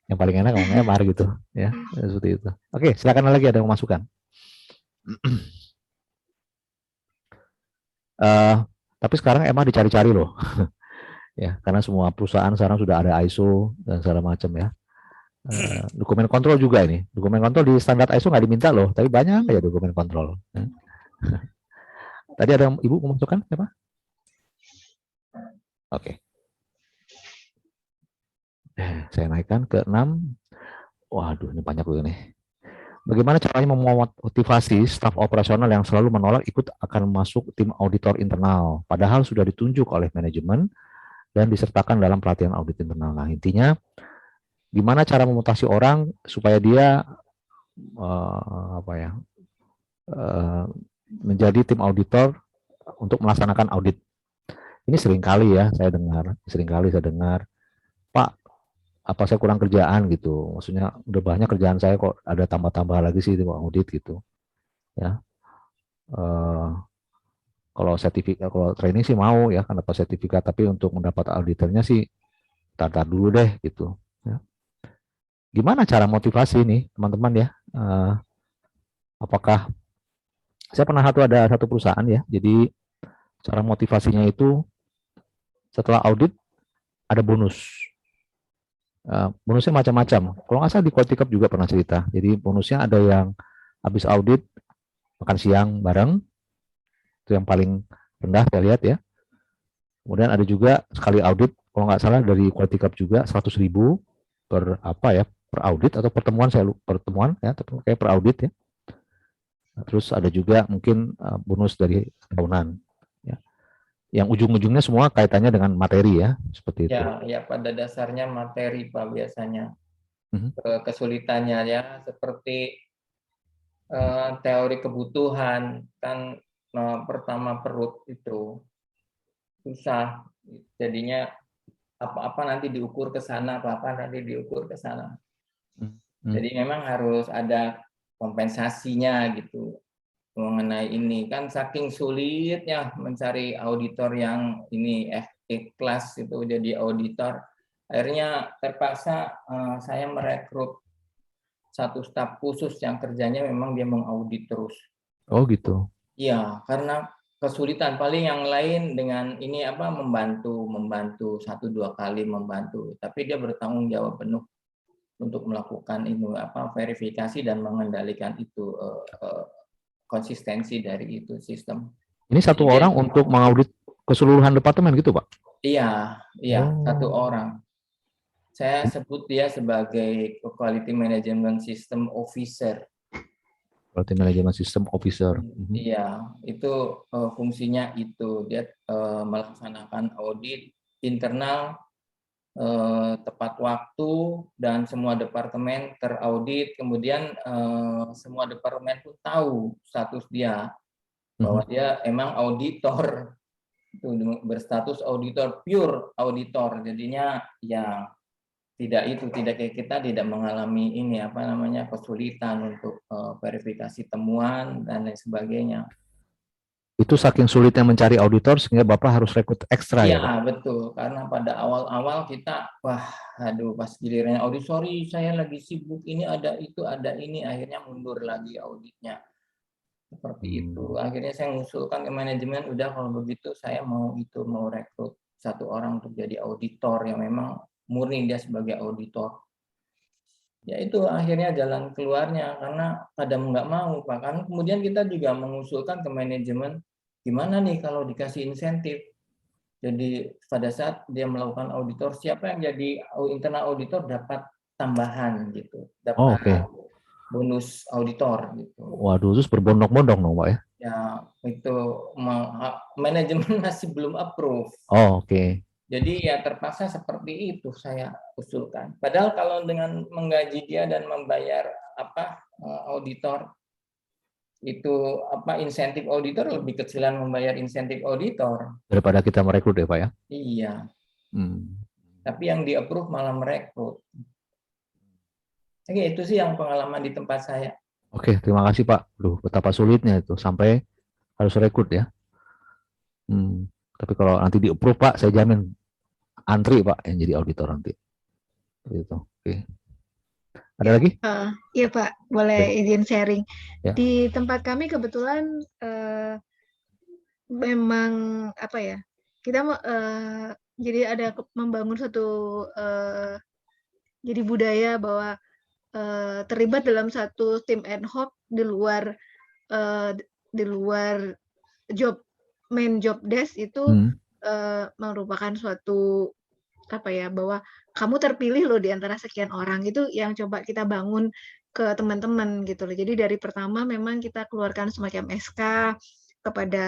Yang paling enak ngomongnya MR gitu ya, seperti itu. Oke, silakan lagi ada yang masukan. Tapi sekarang MR dicari-cari loh. Ya, karena semua perusahaan sekarang sudah ada ISO dan segala macam ya. Dokumen kontrol juga ini. Dokumen kontrol di standar ISO nggak diminta loh, tapi banyak ya dokumen kontrol. Tadi ada Ibu mau masukkan siapa? Oke. Saya naikkan ke 6. Waduh, ini banyak loh ini. Bagaimana caranya memotivasi staf operasional yang selalu menolak ikut akan masuk tim auditor internal, padahal sudah ditunjuk oleh manajemen dan disertakan dalam pelatihan audit internal. Nah, intinya gimana cara memotivasi orang supaya dia menjadi tim auditor untuk melaksanakan audit. Ini seringkali ya saya dengar, Pak, apa saya kurang kerjaan gitu, maksudnya udah banyak kerjaan saya kok ada tambah-tambah lagi sih tim audit gitu ya. Kalau sertifikat, kalau training sih mau ya kan dapat sertifikat, tapi untuk mendapat auditornya sih tar dulu deh gitu ya. Gimana cara motivasi nih teman-teman ya? Apakah saya pernah ada satu perusahaan ya, jadi cara motivasinya itu setelah audit ada bonus. Bonusnya macam-macam. Kalau nggak salah di Quality Cup juga pernah cerita. Jadi bonusnya ada yang habis audit makan siang bareng, itu yang paling rendah saya lihat ya. Kemudian ada juga sekali audit, kalau nggak salah dari Quality Cup juga 100.000 per audit atau pertemuan, pertemuan ya, kayak per audit ya. Nah, terus ada juga mungkin bonus dari tahunan ya. Yang ujung-ujungnya semua kaitannya dengan materi ya, seperti itu.
Ya, pada dasarnya materi Pak biasanya. Kesulitannya ya seperti teori kebutuhan kan, pertama perut itu susah, jadinya apa-apa nanti diukur ke sana, apa-apa nanti diukur ke sana. Jadi memang harus ada kompensasinya gitu mengenai ini, kan saking sulitnya mencari auditor yang ini ikhlas itu jadi auditor, akhirnya terpaksa saya merekrut satu staf khusus yang kerjanya memang dia mengaudit terus.
Oh gitu.
Iya, karena kesulitan, paling yang lain dengan ini membantu 1-2 kali membantu, tapi dia bertanggung jawab penuh untuk melakukan ini verifikasi dan mengendalikan itu konsistensi dari itu sistem.
Ini satu orang untuk mengaudit keseluruhan departemen gitu Pak?
Iya, satu orang. Saya sebut dia sebagai Quality Management System Officer.
Quality Management System Officer.
Iya, itu fungsinya itu dia melaksanakan audit internal tepat waktu dan semua departemen teraudit, kemudian semua departemen pun tahu status dia bahwa dia emang auditor, itu berstatus auditor, pure auditor, jadinya ya tidak kayak kita tidak mengalami ini kesulitan untuk verifikasi temuan dan lain sebagainya.
Itu saking sulitnya mencari auditor sehingga Bapak harus rekrut ekstra ya Pak?
Iya betul, karena pada awal-awal kita pas gilirannya audit, sorry saya lagi sibuk, ini ada itu ada ini, akhirnya mundur lagi auditnya. Seperti itu. Akhirnya saya mengusulkan ke manajemen, udah kalau begitu saya mau rekrut satu orang untuk jadi auditor yang memang murni dia sebagai auditor. Ya itu akhirnya jalan keluarnya, karena kadang nggak mau Pak. Kan kemudian kita juga mengusulkan ke manajemen, gimana nih kalau dikasih insentif. Jadi pada saat dia melakukan auditor, siapa yang jadi internal auditor dapat tambahan gitu, dapat bonus auditor gitu.
Waduh, terus berbondong-bondong dong Pak ya?
Ya itu manajemen masih belum approve. Jadi ya terpaksa seperti itu saya usulkan. Padahal kalau dengan menggaji dia dan membayar auditor. Itu apa, insentif auditor lebih kecilan membayar insentif auditor
daripada kita merekrut ya Pak ya.
Iya. Tapi yang di-approve malah merekrut. Oke, itu sih yang pengalaman di tempat saya.
Oke, terima kasih Pak. Duh, betapa sulitnya itu sampai harus rekrut ya. Tapi kalau nanti di-approve Pak, saya jamin antri Pak yang jadi auditor nanti. Gitu. Oke. Ada lagi?
Iya Pak, boleh izin sharing.
Ya.
Di tempat kami kebetulan memang apa ya? Kita jadi ada membangun suatu jadi budaya bahwa terlibat dalam satu tim ad hoc di luar main job desk itu merupakan suatu apa ya, bahwa kamu terpilih loh di antara sekian orang, itu yang coba kita bangun ke teman-teman gitu loh. Jadi dari pertama memang kita keluarkan semacam SK kepada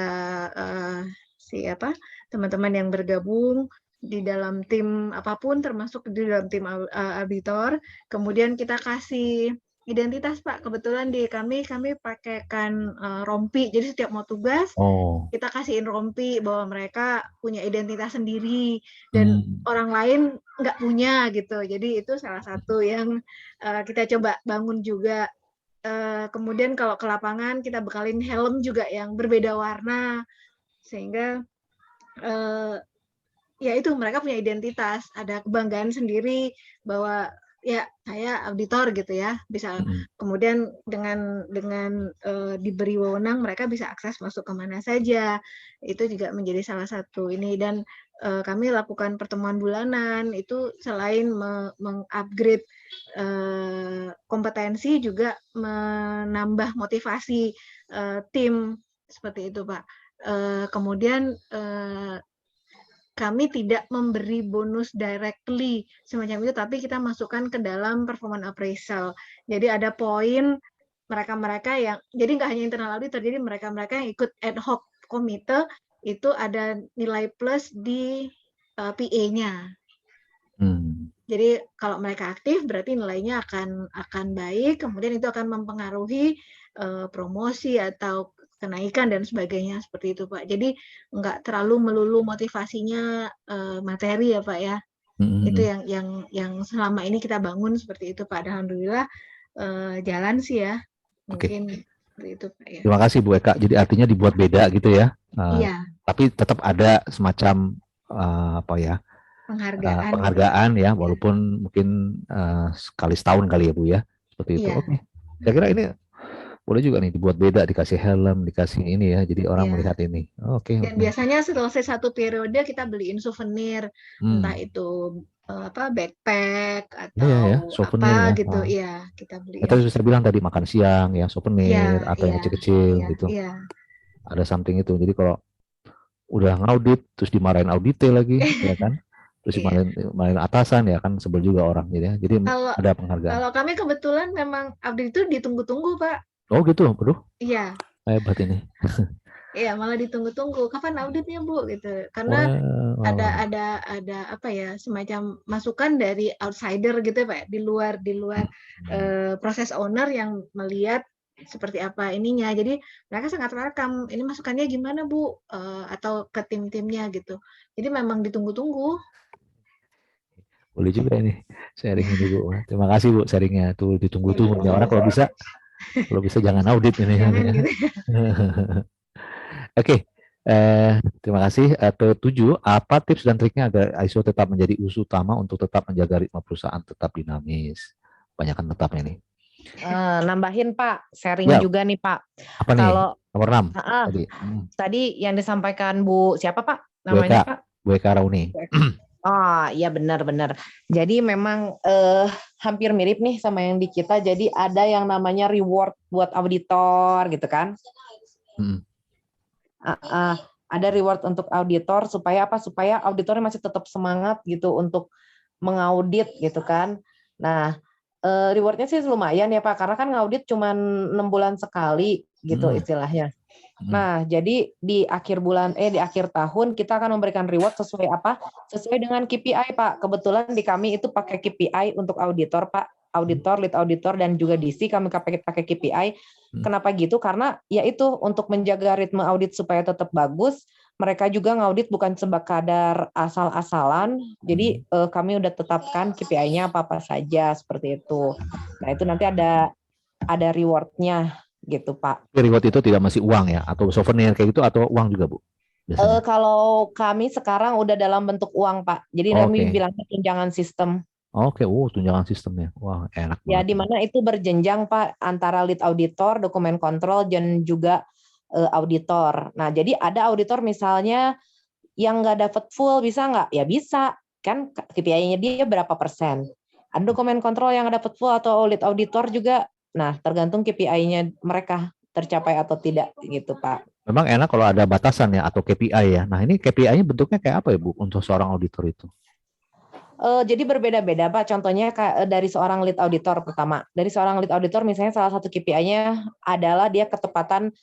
teman-teman yang bergabung di dalam tim apapun, termasuk di dalam tim auditor. Kemudian kita kasih identitas Pak. Kebetulan di kami pakaikan rompi. Jadi setiap mau tugas kita kasihin rompi bahwa mereka punya identitas sendiri dan orang lain nggak punya gitu. Jadi itu salah satu yang kita coba bangun juga. Kemudian kalau ke lapangan kita bekalin helm juga yang berbeda warna sehingga ya itu mereka punya identitas, ada kebanggaan sendiri bahwa ya saya auditor gitu ya, bisa kemudian dengan diberi wewenang mereka bisa akses masuk kemana saja. Itu juga menjadi salah satu ini. Dan kami lakukan pertemuan bulanan itu selain mengupgrade kompetensi juga menambah motivasi tim seperti itu Pak. Kemudian kami tidak memberi bonus directly semacam itu, tapi kita masukkan ke dalam performance appraisal. Jadi ada poin mereka-mereka yang, jadi nggak hanya internal auditor, jadi mereka-mereka yang ikut ad hoc komite itu ada nilai plus di PA-nya. Jadi kalau mereka aktif berarti nilainya akan baik, kemudian itu akan mempengaruhi promosi atau kenaikan dan sebagainya seperti itu Pak. Jadi nggak terlalu melulu motivasinya materi ya Pak ya. Itu yang selama ini kita bangun seperti itu Pak. Alhamdulillah jalan sih ya. Mungkin seperti itu Pak ya.
Terima kasih Bu Eka. Jadi artinya dibuat beda gitu ya.
Iya.
Tapi tetap ada semacam penghargaan ya, walaupun mungkin sekali setahun kali ya Bu ya. Seperti itu. Oke. Saya kira ini boleh juga nih dibuat beda, dikasih helm, dikasih ini ya, jadi orang melihat ini. Oke.
Dan biasanya selesai satu periode kita beliin souvenir, entah itu backpack atau apa gitu, ya kita beliin.
Kita bisa bilang tadi makan siang ya, souvenir atau yang kecil-kecil gitu. Ada something itu. Jadi kalau udah ngaudit terus dimarahin audite lagi, ya kan? Terus dimarahin atasan ya kan, sebel juga orang gitu ya. Jadi ada penghargaan.
Kalau kami kebetulan memang audit itu ditunggu-tunggu Pak.
Oh gitu, aduh.
Iya.
Hebat ini.
Iya, malah ditunggu-tunggu. Kapan auditnya Bu? Gitu. Karena ada apa ya, semacam masukan dari outsider gitu Pak, di luar proses owner yang melihat seperti apa ininya. Jadi mereka sangat welcome. Ini masukannya gimana Bu? Atau ke tim-timnya gitu. Jadi memang ditunggu-tunggu.
Boleh juga ini sharing ini Bu. Terima kasih Bu sharingnya. Tuh ditunggu-tunggu. Orang kalau bisa jangan audit ini.
Gitu.
Oke, terima kasih. Ke-7, apa tips dan triknya agar ISO tetap menjadi usus utama untuk tetap menjaga ritme perusahaan tetap dinamis? Banyakan tetapnya nih.
Nambahin Pak, sharing juga nih Pak.
Apa nih? Nomor 6
tadi yang disampaikan Bu siapa Pak? Namanya Pak?
Bu Eka Rauni.
Oh iya benar-benar. Jadi memang hampir mirip nih sama yang di kita. Jadi ada yang namanya reward buat auditor gitu kan. Ada reward untuk auditor supaya apa? Supaya auditornya masih tetap semangat gitu untuk mengaudit gitu kan. Nah rewardnya sih lumayan ya Pak. Karena kan ngaudit cuma 6 bulan sekali gitu istilahnya. Nah, jadi di akhir tahun kita akan memberikan reward sesuai apa? Sesuai dengan KPI, Pak. Kebetulan di kami itu pakai KPI untuk auditor, Pak. auditor, lead auditor, dan juga DC kami pakai KPI. Kenapa gitu? Karena ya itu untuk menjaga ritme audit supaya tetap bagus. Mereka juga ngaudit bukan sekadar asal-asalan. Jadi kami udah tetapkan KPI-nya apa-apa saja seperti itu. Nah itu nanti ada reward-nya gitu Pak.
Reward itu tidak masih uang ya, atau souvenir kayak gitu, atau uang juga Bu?
Kalau kami sekarang udah dalam bentuk uang Pak. Jadi kami bilangnya tunjangan sistem.
Oke, tunjangan sistemnya. Wah, enak
ya,
banget.
di mana itu berjenjang Pak antara lead auditor, dokumen kontrol, dan juga auditor. Nah, jadi ada auditor misalnya yang nggak dapat full, bisa nggak? Ya bisa, kan KPI-nya dia berapa persen. Ada dokumen kontrol yang dapat full atau lead auditor juga. Nah, tergantung KPI-nya mereka tercapai atau tidak gitu Pak.
Memang enak kalau ada batasan ya atau KPI ya. Nah, ini KPI-nya bentuknya kayak apa ya Bu untuk seorang auditor itu?
Jadi berbeda-beda Pak. Contohnya dari seorang lead auditor pertama. Dari seorang lead auditor misalnya salah satu KPI-nya adalah dia ketepatan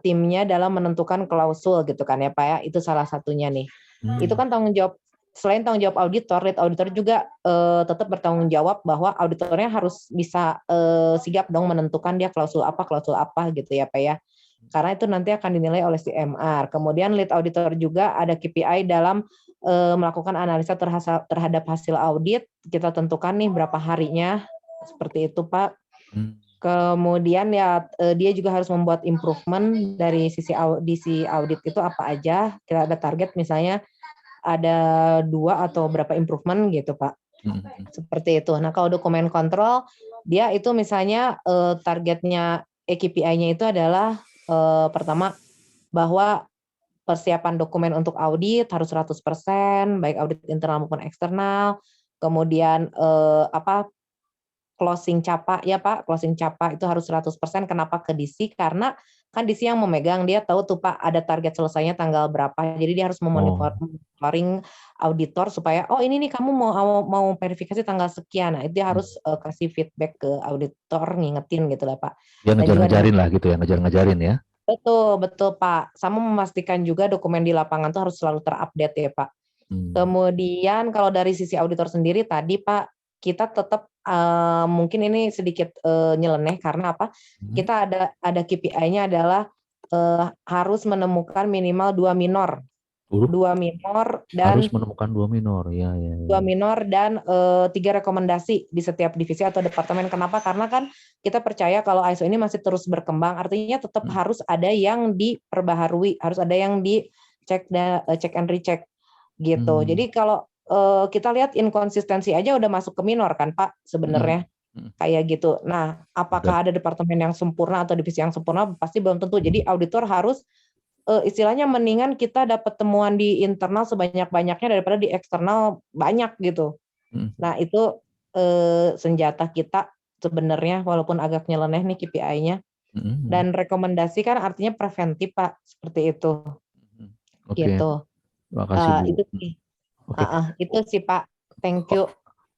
timnya dalam menentukan klausul gitu kan ya Pak ya. Itu salah satunya nih. Itu kan tanggung jawab, selain tanggung jawab auditor, lead auditor juga tetap bertanggung jawab bahwa auditornya harus bisa sigap dong menentukan dia klausul apa gitu ya Pak ya. Karena itu nanti akan dinilai oleh si MR. Kemudian lead auditor juga ada KPI dalam melakukan analisa terhadap hasil audit. Kita tentukan nih berapa harinya, seperti itu Pak. Kemudian ya dia juga harus membuat improvement dari sisi audit itu apa aja. Kita ada target misalnya ada 2 atau berapa improvement gitu Pak. Seperti itu. Nah kalau dokumen kontrol dia itu misalnya targetnya KPI-nya itu adalah pertama bahwa persiapan dokumen untuk audit harus 100%, baik audit internal maupun eksternal. Kemudian closing CAPA ya Pak, closing CAPA itu harus 100%. Kenapa ke DC? Karena kan DC yang memegang, dia tahu tuh Pak ada target selesainya tanggal berapa. Jadi dia harus memonitoring auditor supaya ini nih kamu mau verifikasi tanggal sekian. Nah, itu dia harus kasih feedback ke auditor, ngingetin gitu lah Pak.
Ya ngejar-ngejarin lah gitu ya, ngejar-ngejarin ya.
Betul Pak. Sama memastikan juga dokumen di lapangan tuh harus selalu terupdate ya Pak. Kemudian kalau dari sisi auditor sendiri tadi Pak, kita tetap mungkin ini sedikit nyeleneh karena apa? Kita ada KPI-nya adalah harus menemukan minimal 2 minor. 2 minor dan
harus menemukan 2 minor ya.
2 minor dan 3 rekomendasi di setiap divisi atau departemen. Kenapa? Karena kan kita percaya kalau ISO ini masih terus berkembang, artinya tetap harus ada yang diperbaharui, harus ada yang dicek check and recheck gitu. Jadi kalau kita lihat inkonsistensi aja udah masuk ke minor kan Pak sebenarnya. Kayak gitu. Nah, apakah ada departemen yang sempurna atau divisi yang sempurna? Pasti belum tentu. Jadi auditor harus istilahnya mendingan kita dapat temuan di internal sebanyak-banyaknya daripada di eksternal banyak gitu. Nah, itu senjata kita sebenarnya walaupun agak nyeleneh nih KPI-nya. Dan rekomendasi kan artinya preventif Pak, seperti itu. Gitu.
Terima kasih Bu.
Itu sih. Itu sih Pak. Thank you.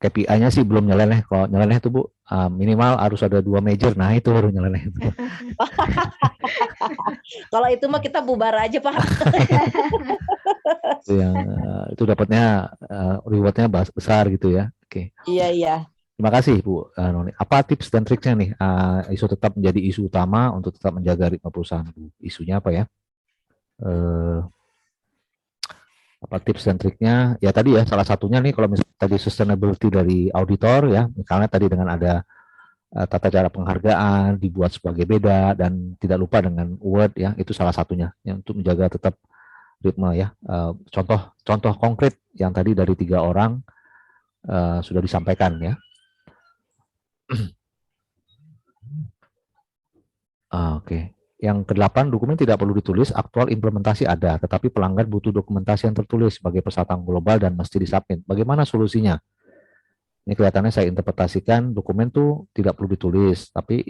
KPI-nya sih belum nyeleneh. Kalau nyeleneh tuh Bu, minimal harus ada 2 major. Nah itu baru nyeleneh.
Kalau itu mah kita bubar aja Pak.
Itu dapatnya reward-nya besar gitu ya. Oke.
Iya.
Terima kasih Bu Noni. Apa tips dan triknya nih ISO tetap menjadi isu utama untuk tetap menjaga ritme perusahaan Bu? Isunya apa ya? Apa tips dan triknya? Ya tadi ya salah satunya nih kalau misalnya tadi sustainability dari auditor ya, misalnya tadi dengan ada tata cara penghargaan dibuat sebagai beda dan tidak lupa dengan award ya, itu salah satunya yang untuk menjaga tetap ritme ya. Contoh konkret yang tadi dari 3 orang sudah disampaikan ya. Oke. Yang ke-8, dokumen tidak perlu ditulis, aktual implementasi ada, tetapi pelanggan butuh dokumentasi yang tertulis sebagai pesaing global dan mesti disubmit. Bagaimana solusinya? Ini kelihatannya saya interpretasikan dokumen tuh tidak perlu ditulis, tapi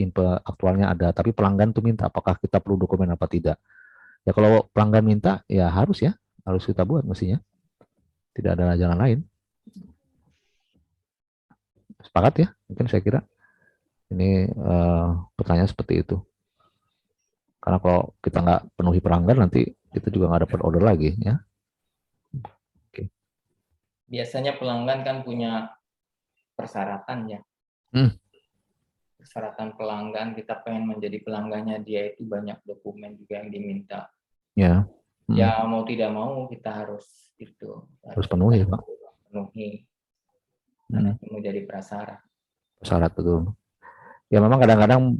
aktualnya ada, tapi pelanggan tuh minta apakah kita perlu dokumen apa tidak. Ya kalau pelanggan minta, ya harus kita buat mestinya. Tidak ada jalan lain. Sepakat ya? Mungkin saya kira ini pertanyaan seperti itu. Karena kalau kita nggak penuhi pelanggan, nanti kita juga nggak dapat order lagi, ya. Oke.
Biasanya pelanggan kan punya persyaratan ya. Persyaratan pelanggan, kita pengen menjadi pelanggannya dia itu banyak dokumen juga yang diminta.
Ya.
Ya mau tidak mau kita harus
harus penuhi, Pak.
Penuhi. Karena itu menjadi prasyarat.
Prasyarat, betul. Ya memang kadang-kadang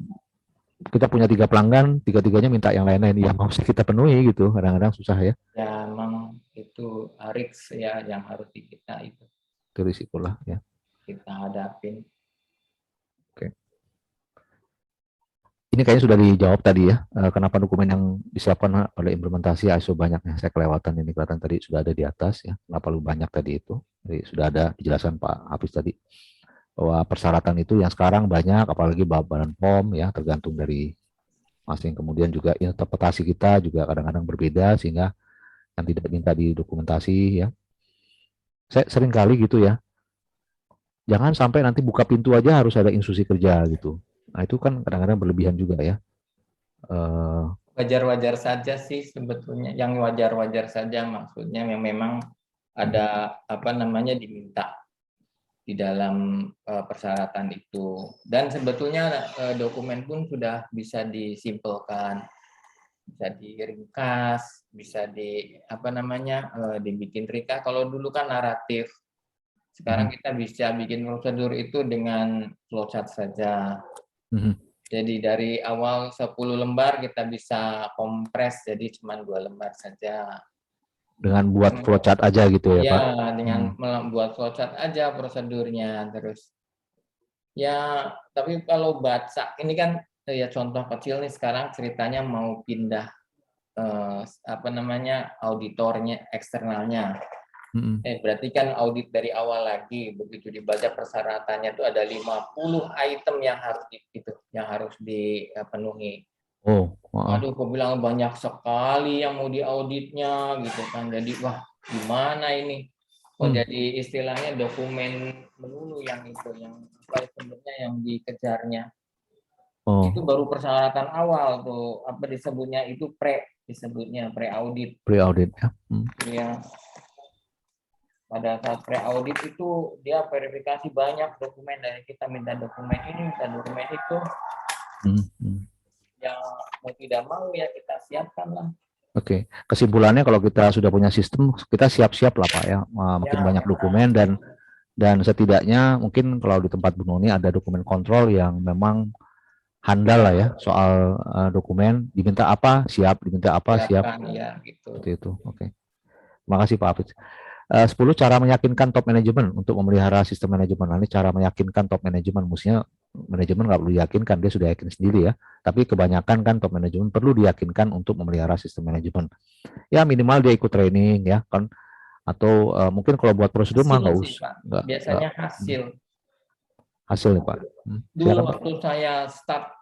kita punya 3 pelanggan, 3-tiganya minta yang lain-lain yang harus kita penuhi gitu. Kadang-kadang susah ya.
Ya memang itu risk ya yang harus kita itu.
Itu risiko lah ya.
Kita hadapin.
Oke. Ini kayaknya sudah dijawab tadi ya. Kenapa dokumen yang disiapkan oleh implementasi ISO banyaknya? Saya kelewatan ini, kelihatan tadi sudah ada di atas ya. Kenapa lu banyak tadi itu? Jadi sudah ada dijelaskan Pak Hafiz tadi bahwa persyaratan itu yang sekarang banyak, apalagi Badan POM ya, tergantung dari masing. Kemudian juga interpretasi kita juga kadang-kadang berbeda sehingga yang tidak minta di dokumentasi ya. Saya sering kali gitu ya. Jangan sampai nanti buka pintu aja harus ada instruksi kerja gitu. Nah itu kan kadang-kadang berlebihan juga ya.
Wajar-wajar saja sih sebetulnya. Yang wajar-wajar saja maksudnya yang memang ada diminta di dalam persyaratan itu. Dan sebetulnya dokumen pun sudah bisa disimpelkan, bisa diringkas, bisa dibikin ringkas. Kalau dulu kan naratif. Sekarang kita bisa bikin prosedur itu dengan flowchart saja. Jadi dari awal 10 lembar kita bisa kompres jadi cuma 2 lembar saja.
Dengan buat flowchart aja gitu ya, Pak?
Ya, dengan membuat flowchart aja prosedurnya. Terus ya, tapi kalau baca ini kan ya contoh kecil nih, sekarang ceritanya mau pindah auditornya eksternalnya. Berarti kan audit dari awal lagi, begitu dibaca persyaratannya itu ada 50 item yang harus dipenuhi. Aduh, aku bilang banyak sekali yang mau diauditnya gitu kan. Jadi wah, gimana ini? Jadi istilahnya dokumen melulu yang sebenarnya yang dikejarnya. Itu baru persyaratan awal tuh, disebutnya itu disebutnya pre-audit.
Pre-audit ya.
Ya. Pada saat pre-audit itu dia verifikasi banyak dokumen, dari kita minta dokumen ini, minta dokumen itu. Yang mau tidak mau ya kita siapkan lah.
Oke, kesimpulannya kalau kita sudah punya sistem, kita siap-siap lah Pak ya, makin banyak dokumen dan setidaknya mungkin kalau di tempat Bu Noni ada dokumen kontrol yang memang handal lah ya soal dokumen, diminta apa siap, diminta apa siap.
Ya, gitu.
Seperti itu. Oke. Terima kasih Pak Hafiz. 10 cara meyakinkan top manajemen untuk memelihara sistem manajemen. Nah, ini cara meyakinkan top manajemen, mestinya manajemen nggak perlu diyakinkan, dia sudah yakin sendiri ya. Tapi kebanyakan kan top manajemen perlu diyakinkan untuk memelihara sistem manajemen. Ya minimal dia ikut training ya kan, atau mungkin kalau buat prosedur mah nggak usah.
Biasanya
hasil nih Pak.
Dulu waktu saya start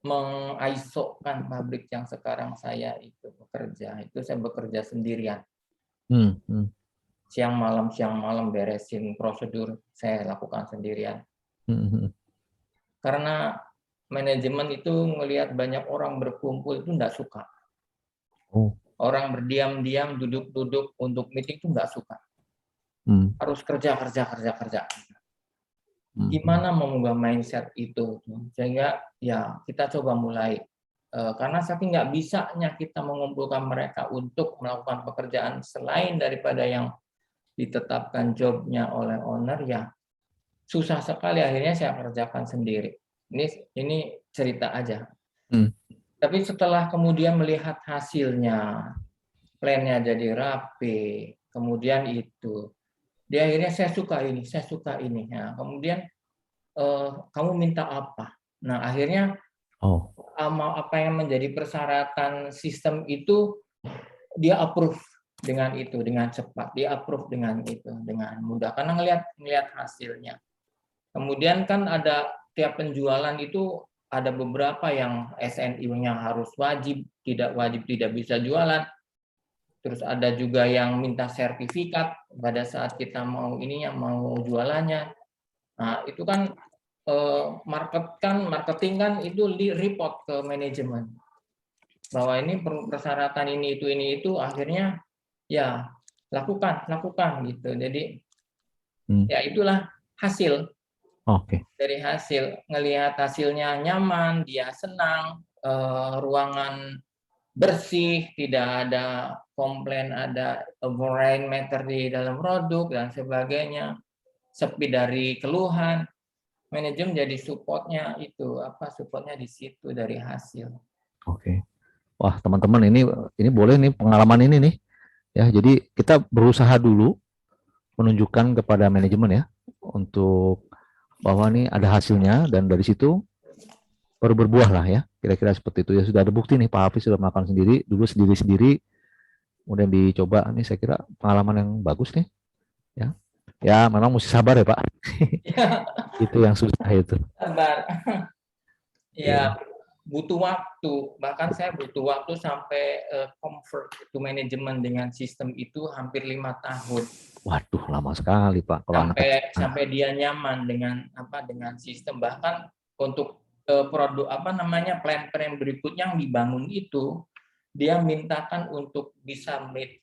meng-ISO-kan pabrik yang sekarang saya itu bekerja, itu saya bekerja sendirian. Siang malam beresin prosedur saya lakukan sendirian. Karena manajemen itu melihat banyak orang berkumpul itu enggak suka. Orang berdiam-diam duduk-duduk untuk meeting itu enggak suka. Harus kerja. Gimana mengubah mindset itu? Sehingga ya kita coba mulai. Karena saking nggak bisanya kita mengumpulkan mereka untuk melakukan pekerjaan selain daripada yang ditetapkan jobnya oleh owner, ya susah sekali, akhirnya saya kerjakan sendiri. Ini cerita aja. Tapi setelah kemudian melihat hasilnya, plannya jadi rapi, kemudian itu, di akhirnya saya suka ini. Nah, kemudian kamu minta apa? Nah, akhirnya apa yang menjadi persyaratan sistem itu dia approve dengan itu, dengan cepat, dia approve dengan itu, dengan mudah karena ngelihat hasilnya. Kemudian kan ada tiap penjualan itu ada beberapa yang SNI-nya harus wajib tidak bisa jualan. Terus ada juga yang minta sertifikat pada saat kita mau jualannya. Nah, itu kan marketing kan itu report ke manajemen bahwa ini persyaratan ini itu akhirnya ya lakukan gitu. Jadi ya itulah hasil
Oke.
Dari hasil, ngelihat hasilnya nyaman, dia senang, ruangan bersih, tidak ada komplain ada foreign matter di dalam produk dan sebagainya, sepi dari keluhan. Manajemen jadi supportnya itu supportnya di situ dari hasil.
Oke. Wah, teman-teman, ini boleh nih pengalaman ini nih ya. Jadi kita berusaha dulu menunjukkan kepada manajemen ya untuk bahwa nih ada hasilnya, dan dari situ baru berbuah lah ya, kira-kira seperti itu ya. Sudah ada bukti nih, Pak Hafiz sudah melakukan sendiri dulu, sendiri-sendiri, kemudian dicoba. Ini saya kira pengalaman yang bagus nih ya. Ya memang mesti sabar ya Pak. Itu yang susah itu.
Sabar.
Iya.
Ya butuh waktu, bahkan saya butuh waktu sampai comfort to manajemen dengan sistem itu hampir 5 tahun.
Waduh, lama sekali Pak. Kalau
Sampai dia nyaman dengan sistem. Bahkan untuk produk plan berikutnya yang dibangun itu, dia mintakan untuk bisa meet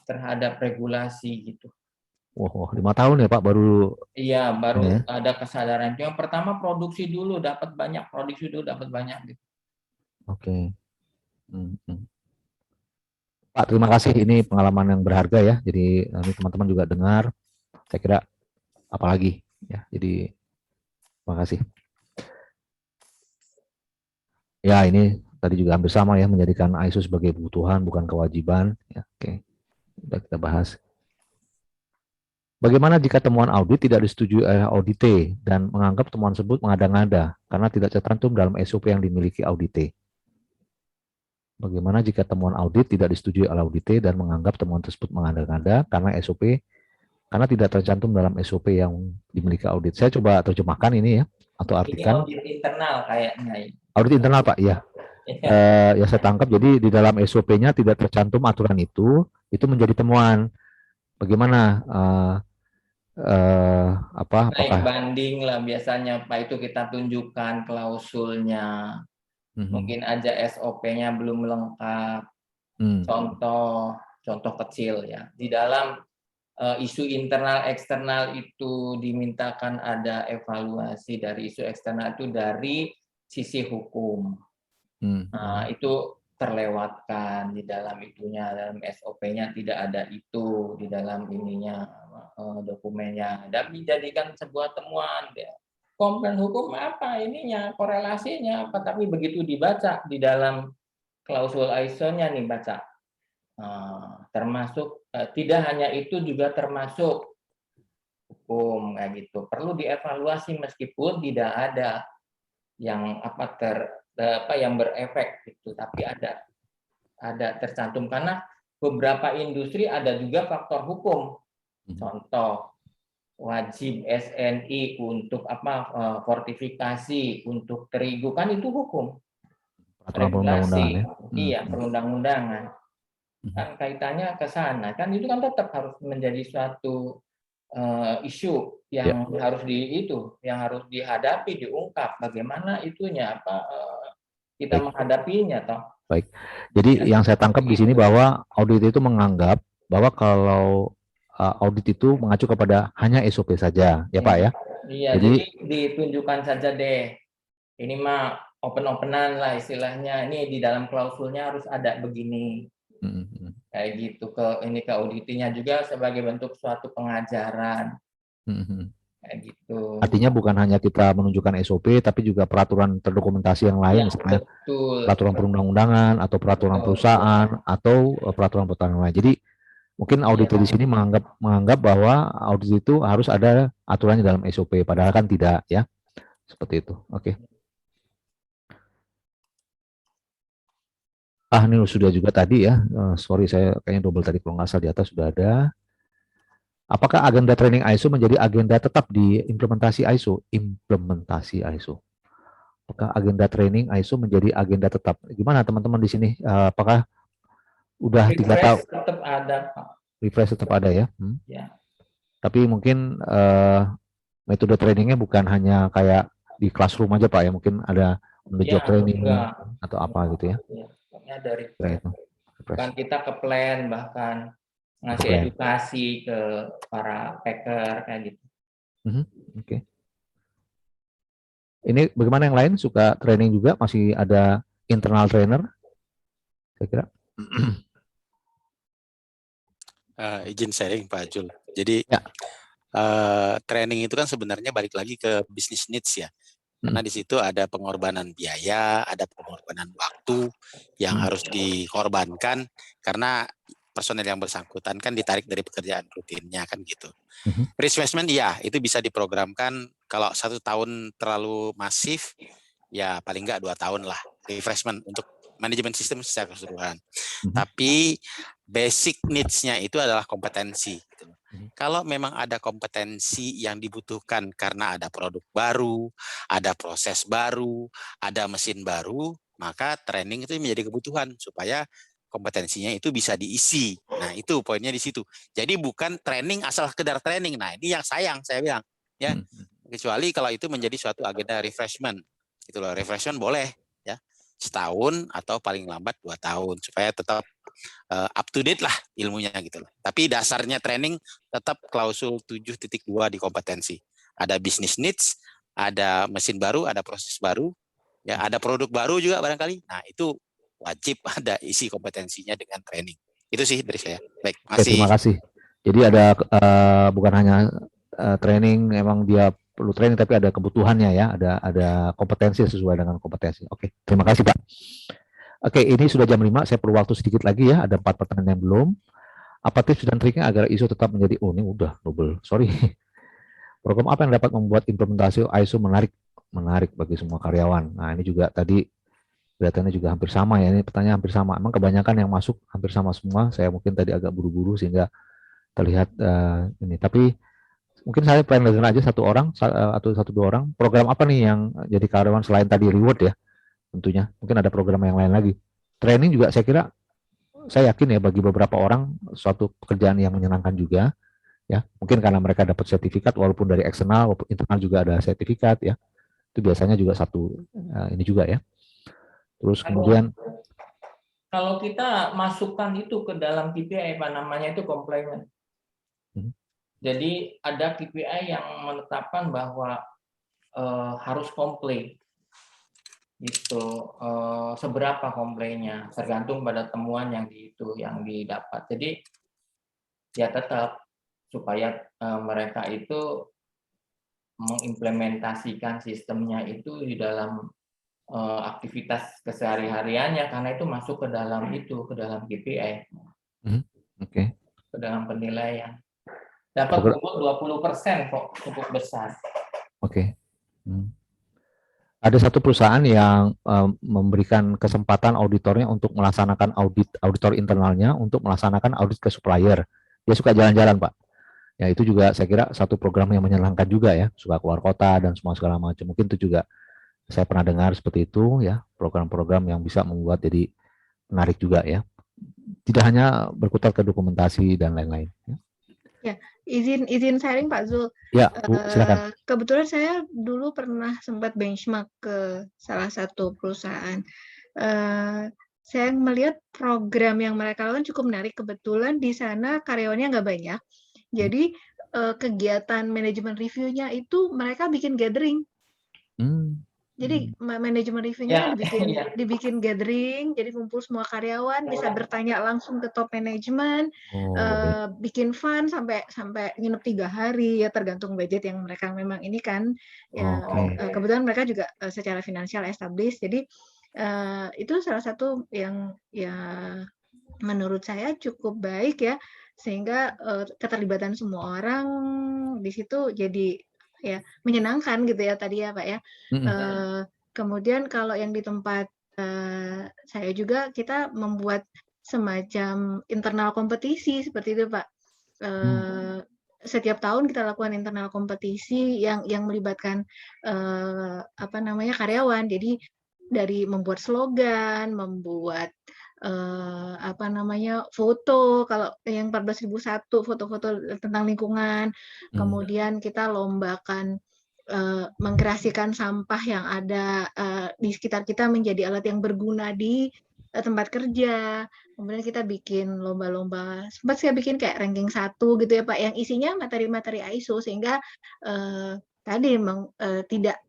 terhadap regulasi gitu.
Wow, 5 tahun ya Pak baru.
Iya, baru ada kesadaran. Yang pertama produksi dulu dapat banyak gitu.
Oke. Pak, terima kasih, ini pengalaman yang berharga ya. Jadi ini teman-teman juga dengar. Saya kira apalagi ya. Jadi terima kasih. Ya, ini tadi juga hampir sama ya, menjadikan ISO sebagai kebutuhan bukan kewajiban ya. Oke. Sudah kita bahas. Bagaimana jika temuan audit tidak disetujui oleh audite dan menganggap temuan tersebut mengada-ngada karena tidak tercantum dalam SOP yang dimiliki audite? Bagaimana jika temuan audit tidak disetujui oleh audite dan menganggap temuan tersebut mengada-ngada karena tidak tercantum dalam SOP yang dimiliki audit? Saya coba terjemahkan ini ya, atau artikan.
Ini audit internal kayaknya.
Audit internal Pak, ya. Ya saya tangkap, jadi di dalam SOP-nya tidak tercantum aturan itu menjadi temuan. Bagaimana
naik banding lah biasanya Pak, itu kita tunjukkan klausulnya. Mungkin aja SOP-nya belum lengkap. Contoh kecil ya. Di dalam isu internal eksternal itu dimintakan ada evaluasi dari isu eksternal itu dari sisi hukum. Nah, itu terlewatkan di dalam itunya, dalam SOP-nya tidak ada itu di dalam ininya dokumennya, dan dijadikan sebuah temuan ya. Komplain hukum apa ininya, korelasinya apa, tapi begitu dibaca di dalam klausul ISO-nya nih baca, termasuk tidak hanya itu juga termasuk hukum kayak gitu, perlu dievaluasi meskipun tidak ada yang yang berefek gitu, tapi ada tercantum karena beberapa industri ada juga faktor hukum. Contoh wajib SNI untuk fortifikasi untuk terigu, kan itu hukum. Regulasi, iya, perundang-undangan. Kan kaitannya ke sana, kan itu kan tetap harus menjadi suatu isu yang harus harus dihadapi, diungkap bagaimana itunya kita menghadapinya toh.
Baik. Jadi yang saya tangkap di sini bahwa audit itu menganggap bahwa kalau audit itu mengacu kepada hanya SOP saja, ya Pak ya?
Iya, jadi ditunjukkan saja deh. Ini mah open-openan lah istilahnya. Ini di dalam klausulnya harus ada begini. Kayak gitu ke auditinya juga sebagai bentuk suatu pengajaran. Kayak gitu.
Artinya bukan hanya kita menunjukkan SOP, tapi juga peraturan terdokumentasi yang lain, misalnya peraturan perundang-undangan atau peraturan perusahaan atau peraturan yang lain. Jadi mungkin auditor di sini menganggap bahwa audit itu harus ada aturannya dalam SOP, padahal kan tidak ya. Seperti itu. Oke. Ini sudah juga tadi ya. Sorry, saya kayaknya double tadi, kalau nggak salah di atas sudah ada. Apakah agenda training ISO menjadi agenda tetap di implementasi ISO? Implementasi ISO. Apakah agenda training ISO menjadi agenda tetap? Gimana teman-teman di sini? Apakah udah 3 tahun?
Tetap ada, Pak.
Refresh tetap ada ya?
Ya.
Tapi mungkin metode trainingnya bukan hanya kayak di classroom aja Pak ya? Mungkin ada job training atau apa gitu ya?
Dari bukan kita ke plan, bahkan ngasih edukasi ke para packer kayak gitu.
Oke. Ini bagaimana yang lain? Suka training juga? Masih ada internal trainer? Saya kira.
Izin sharing Pak Jul. Jadi
Ya.
training itu kan sebenarnya balik lagi ke business needs ya. Karena di situ ada pengorbanan biaya, ada pengorbanan waktu yang harus dikorbankan karena personel yang bersangkutan kan ditarik dari pekerjaan rutinnya kan gitu. Refreshment ya itu bisa diprogramkan kalau 1 tahun terlalu masif ya paling nggak 2 tahun lah refreshment untuk manajemen sistem secara keseluruhan. Tapi basic needs-nya itu adalah kompetensi. Gitu. Kalau memang ada kompetensi yang dibutuhkan karena ada produk baru, ada proses baru, ada mesin baru, maka training itu menjadi kebutuhan supaya kompetensinya itu bisa diisi. Nah, itu poinnya di situ. Jadi bukan training asal sekedar training. Nah, ini yang sayang saya bilang, ya. Kecuali kalau itu menjadi suatu agenda refreshment. Gitu loh, refreshment boleh, ya. Setahun atau paling lambat 2 tahun supaya tetap up to date lah ilmunya gitu loh. Tapi dasarnya training tetap klausul 7.2 di kompetensi. Ada business needs, ada mesin baru, ada proses baru, ya ada produk baru juga barangkali. Nah, itu wajib ada isi kompetensinya dengan training. Itu sih dari saya. Baik,
Oke, terima kasih. Jadi ada bukan hanya training, memang dia perlu training, tapi ada kebutuhannya ya, ada kompetensi sesuai dengan kompetensi. Oke, terima kasih Pak. Oke, ini sudah jam 5, saya perlu waktu sedikit lagi ya, ada 4 pertanyaan yang belum. Apa tips dan triknya agar ISO tetap menjadi, ini udah double, sorry. Program apa yang dapat membuat implementasi ISO menarik bagi semua karyawan? Nah, ini juga tadi kelihatannya juga hampir sama ya, ini pertanyaan hampir sama. Emang kebanyakan yang masuk hampir sama semua, saya mungkin tadi agak buru-buru sehingga terlihat ini. Tapi mungkin saya pengen dengar aja satu orang atau 1-2 orang, program apa nih yang jadi karyawan selain tadi reward ya, tentunya. Mungkin ada program yang lain lagi. Training juga saya kira, saya yakin ya bagi beberapa orang suatu pekerjaan yang menyenangkan juga, ya. Mungkin karena mereka dapat sertifikat, walaupun dari eksternal, walaupun internal juga ada sertifikat ya. Itu biasanya juga satu ini juga ya. Terus kemudian
kalau kita masukkan itu ke dalam KPI, apa namanya itu compliance. Jadi ada KPI yang menetapkan bahwa harus komplain. Itu seberapa komplainnya, tergantung pada temuan yang didapat. Jadi ya tetap supaya mereka itu mengimplementasikan sistemnya itu di dalam aktivitas kesehari-hariannya, karena itu masuk ke dalam KPI.
Oke.
Ke dalam penilaian. Dapat 20% kok, cukup besar.
Oke. Ada satu perusahaan yang memberikan kesempatan auditornya untuk melaksanakan auditor internalnya untuk melaksanakan audit ke supplier. Dia suka jalan-jalan, Pak. Ya, itu juga saya kira satu program yang menyenangkan juga ya, suka keluar kota dan semua segala macam. Mungkin itu juga saya pernah dengar seperti itu ya, program-program yang bisa membuat jadi menarik juga ya. Tidak hanya berkutat ke dokumentasi dan lain-lain.
Ya, izin sharing Pak Zul.
Ya, Bu, silakan.
Kebetulan saya dulu pernah sempat benchmark ke salah satu perusahaan. Saya melihat program yang mereka lakukan cukup menarik. Kebetulan di sana karyawannya nggak banyak. Jadi kegiatan manajemen review-nya itu mereka bikin gathering. Jadi manajemen review-nya dibikin gathering, jadi kumpul semua karyawan, bisa bertanya langsung ke top manajemen, bikin fun sampai nginep 3 hari ya, tergantung budget yang mereka memang ini kan. Ya, kebetulan mereka juga secara finansial established, jadi itu salah satu yang ya menurut saya cukup baik ya, sehingga keterlibatan semua orang di situ jadi ya menyenangkan gitu ya tadi ya Pak ya. Kemudian kalau yang di tempat saya juga, kita membuat semacam internal kompetisi seperti itu Pak. Setiap tahun kita lakukan internal kompetisi yang melibatkan karyawan. Jadi dari membuat slogan, membuat foto, kalau yang 14.001 foto-foto tentang lingkungan, kemudian kita lombakan mengkreasikan sampah yang ada di sekitar kita menjadi alat yang berguna di tempat kerja. Kemudian kita bikin lomba-lomba, sempat saya bikin kayak ranking 1 gitu ya Pak, yang isinya materi-materi ISO, sehingga tadi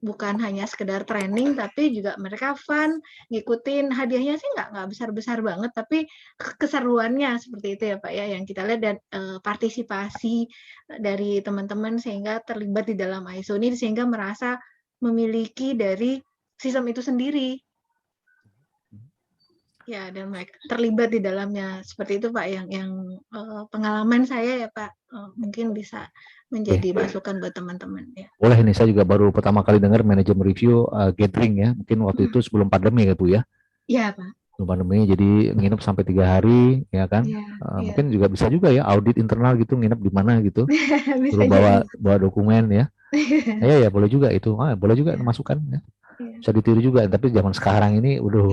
bukan hanya sekedar training, tapi juga mereka fun, ngikutin. Hadiahnya sih nggak besar-besar banget, tapi keseruannya seperti itu ya Pak ya, yang kita lihat, dan partisipasi dari teman-teman sehingga terlibat di dalam ISO ini, sehingga merasa memiliki dari sistem itu sendiri. Ya, dan mereka terlibat di dalamnya, seperti itu Pak, yang pengalaman saya ya Pak, mungkin bisa menjadi masukan buat teman-teman ya.
Boleh, ini saya juga baru pertama kali dengar manajemen review gathering ya, mungkin waktu itu sebelum pandemi ya Bu ya.
Iya Pak.
Sebelum pandemi, jadi nginep sampai 3 hari ya kan.
Iya, iya.
Mungkin juga bisa juga ya audit internal gitu, nginep di mana gitu,
Bisa
suruh bawa dokumen ya. Ya boleh juga itu, boleh juga masukan ya. Bisa ditiru juga, tapi zaman sekarang ini udah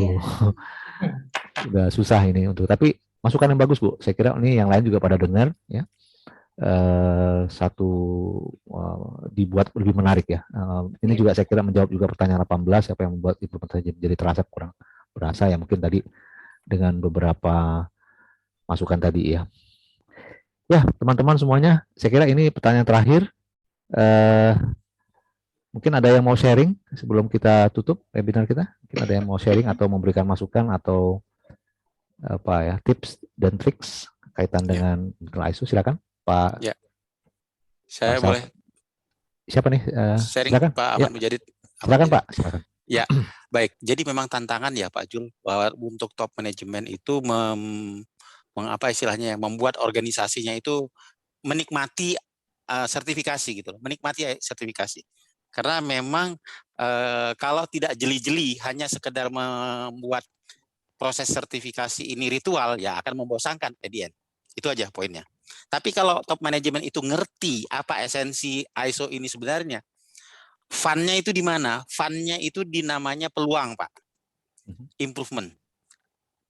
susah ini tapi masukan yang bagus Bu. Saya kira ini yang lain juga pada dengar ya. Dibuat lebih menarik ya. Ini juga saya kira menjawab juga pertanyaan 18, siapa yang membuat implementasi jadi terasa kurang berasa ya, mungkin tadi dengan beberapa masukan tadi ya. Ya teman-teman semuanya, saya kira ini pertanyaan terakhir. Mungkin ada yang mau sharing sebelum kita tutup webinar kita. Mungkin ada yang mau sharing atau memberikan masukan atau tips dan triks kaitan dengan ISO. Silakan Pak.
Ya. Saya
Pak
boleh.
Siapa nih?
Sharing
silakan.
Pak Ahmad Mujadid.
Silakan Pak. Silakan.
Ya, baik. Jadi memang tantangan ya Pak Jul, bahwa untuk top manajemen itu membuat organisasinya itu menikmati sertifikasi gitu, menikmati sertifikasi. Karena memang kalau tidak jeli-jeli hanya sekedar membuat proses sertifikasi ini ritual, ya akan membosankan at the end. Itu aja poinnya. Tapi kalau top manajemen itu ngerti apa esensi ISO ini sebenarnya, fun-nya itu di mana? Fun-nya itu di namanya peluang, Pak. Improvement.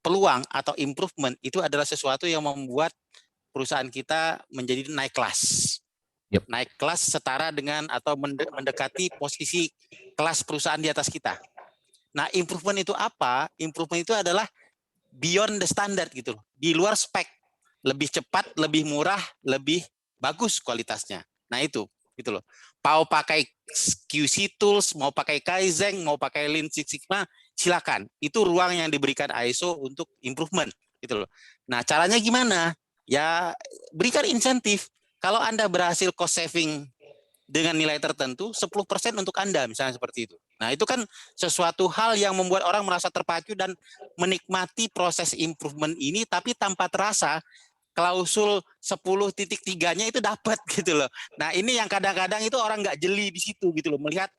Peluang atau improvement itu adalah sesuatu yang membuat perusahaan kita menjadi naik kelas.
Yep.
Naik kelas setara dengan atau mendekati posisi kelas perusahaan di atas kita. Nah, improvement itu apa? Improvement itu adalah beyond the standard gitu loh. Di luar spek. Lebih cepat, lebih murah, lebih bagus kualitasnya. Nah, itu gitu loh. Mau pakai QC tools, mau pakai Kaizen, mau pakai Lean Six Sigma, silakan. Itu ruang yang diberikan ISO untuk improvement gitu loh. Nah, caranya gimana? Ya, berikan insentif. Kalau Anda berhasil cost saving dengan nilai tertentu, 10% untuk Anda, misalnya seperti itu. Nah, itu kan sesuatu hal yang membuat orang merasa terpacu dan menikmati proses improvement ini, tapi tanpa terasa klausul 10.3-nya itu dapat gitu loh. Nah, ini yang kadang-kadang itu orang nggak jeli di situ gitu loh, melihat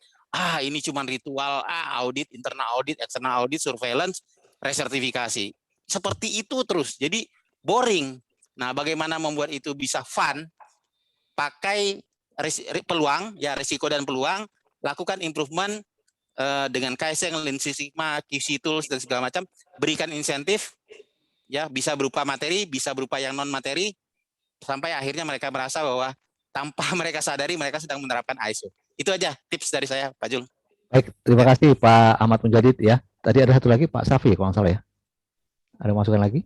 ini cuma ritual, audit, internal audit, external audit, surveillance, resertifikasi. Seperti itu terus. Jadi boring. Nah, bagaimana membuat itu bisa fun? Pakai peluang, ya risiko dan peluang, lakukan improvement dengan Kaizen, Lean Six Sigma, QC tools dan segala macam, berikan insentif, ya bisa berupa materi, bisa berupa yang non materi, sampai akhirnya mereka merasa bahwa tanpa mereka sadari mereka sedang menerapkan ISO. Itu aja tips dari saya, Pak Jul.
Baik, terima kasih Pak Ahmad Mujadid ya. Tadi ada satu lagi Pak Safi kalau nggak salah ya. Ada masukan lagi?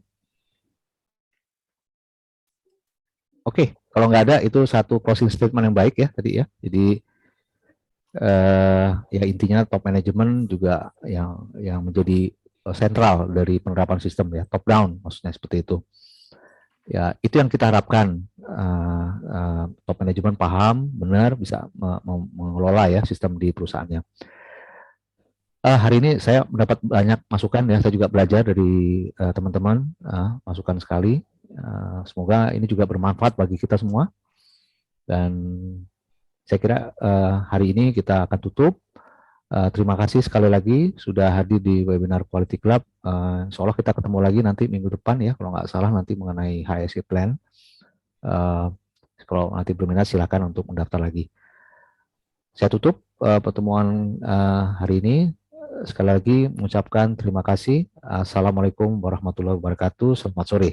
Oke, kalau nggak ada itu satu closing statement yang baik ya tadi ya. Jadi ya intinya top management juga yang menjadi sentral dari penerapan sistem ya, top down maksudnya seperti itu. Ya itu yang kita harapkan, top management paham benar bisa mengelola ya sistem di perusahaannya. Hari ini saya mendapat banyak masukan ya, saya juga belajar dari teman-teman, masukan sekali. Semoga ini juga bermanfaat bagi kita semua. Dan saya kira hari ini kita akan tutup. Terima kasih sekali lagi sudah hadir di webinar Quality Club. Insya Allah kita ketemu lagi nanti minggu depan ya, kalau nggak salah nanti mengenai HSE Plan. Kalau nanti berminat silakan untuk mendaftar lagi. Saya tutup pertemuan hari ini. Sekali lagi mengucapkan terima kasih. Assalamualaikum warahmatullahi wabarakatuh. Selamat sore.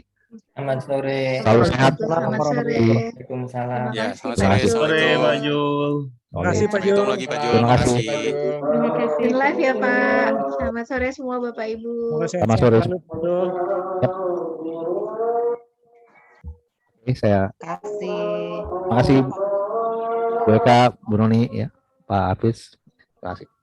Selamat sore.
Salam sehat.
Selamat sore.
Waalaikumsalam.
Ya, selamat
Terima
sore.
kasih.
Assalamualaikum.
Terima kasih Pak Jul.
Lagi Pak Jul.
Terima kasih.
Terima kasih live ya Pak. Selamat sore semua Bapak Ibu.
Selamat sore. Oke, saya
Terima kasih.
terima kasih Bu Eka, Bu Noni ya. Pak Hafiz. Terima kasih.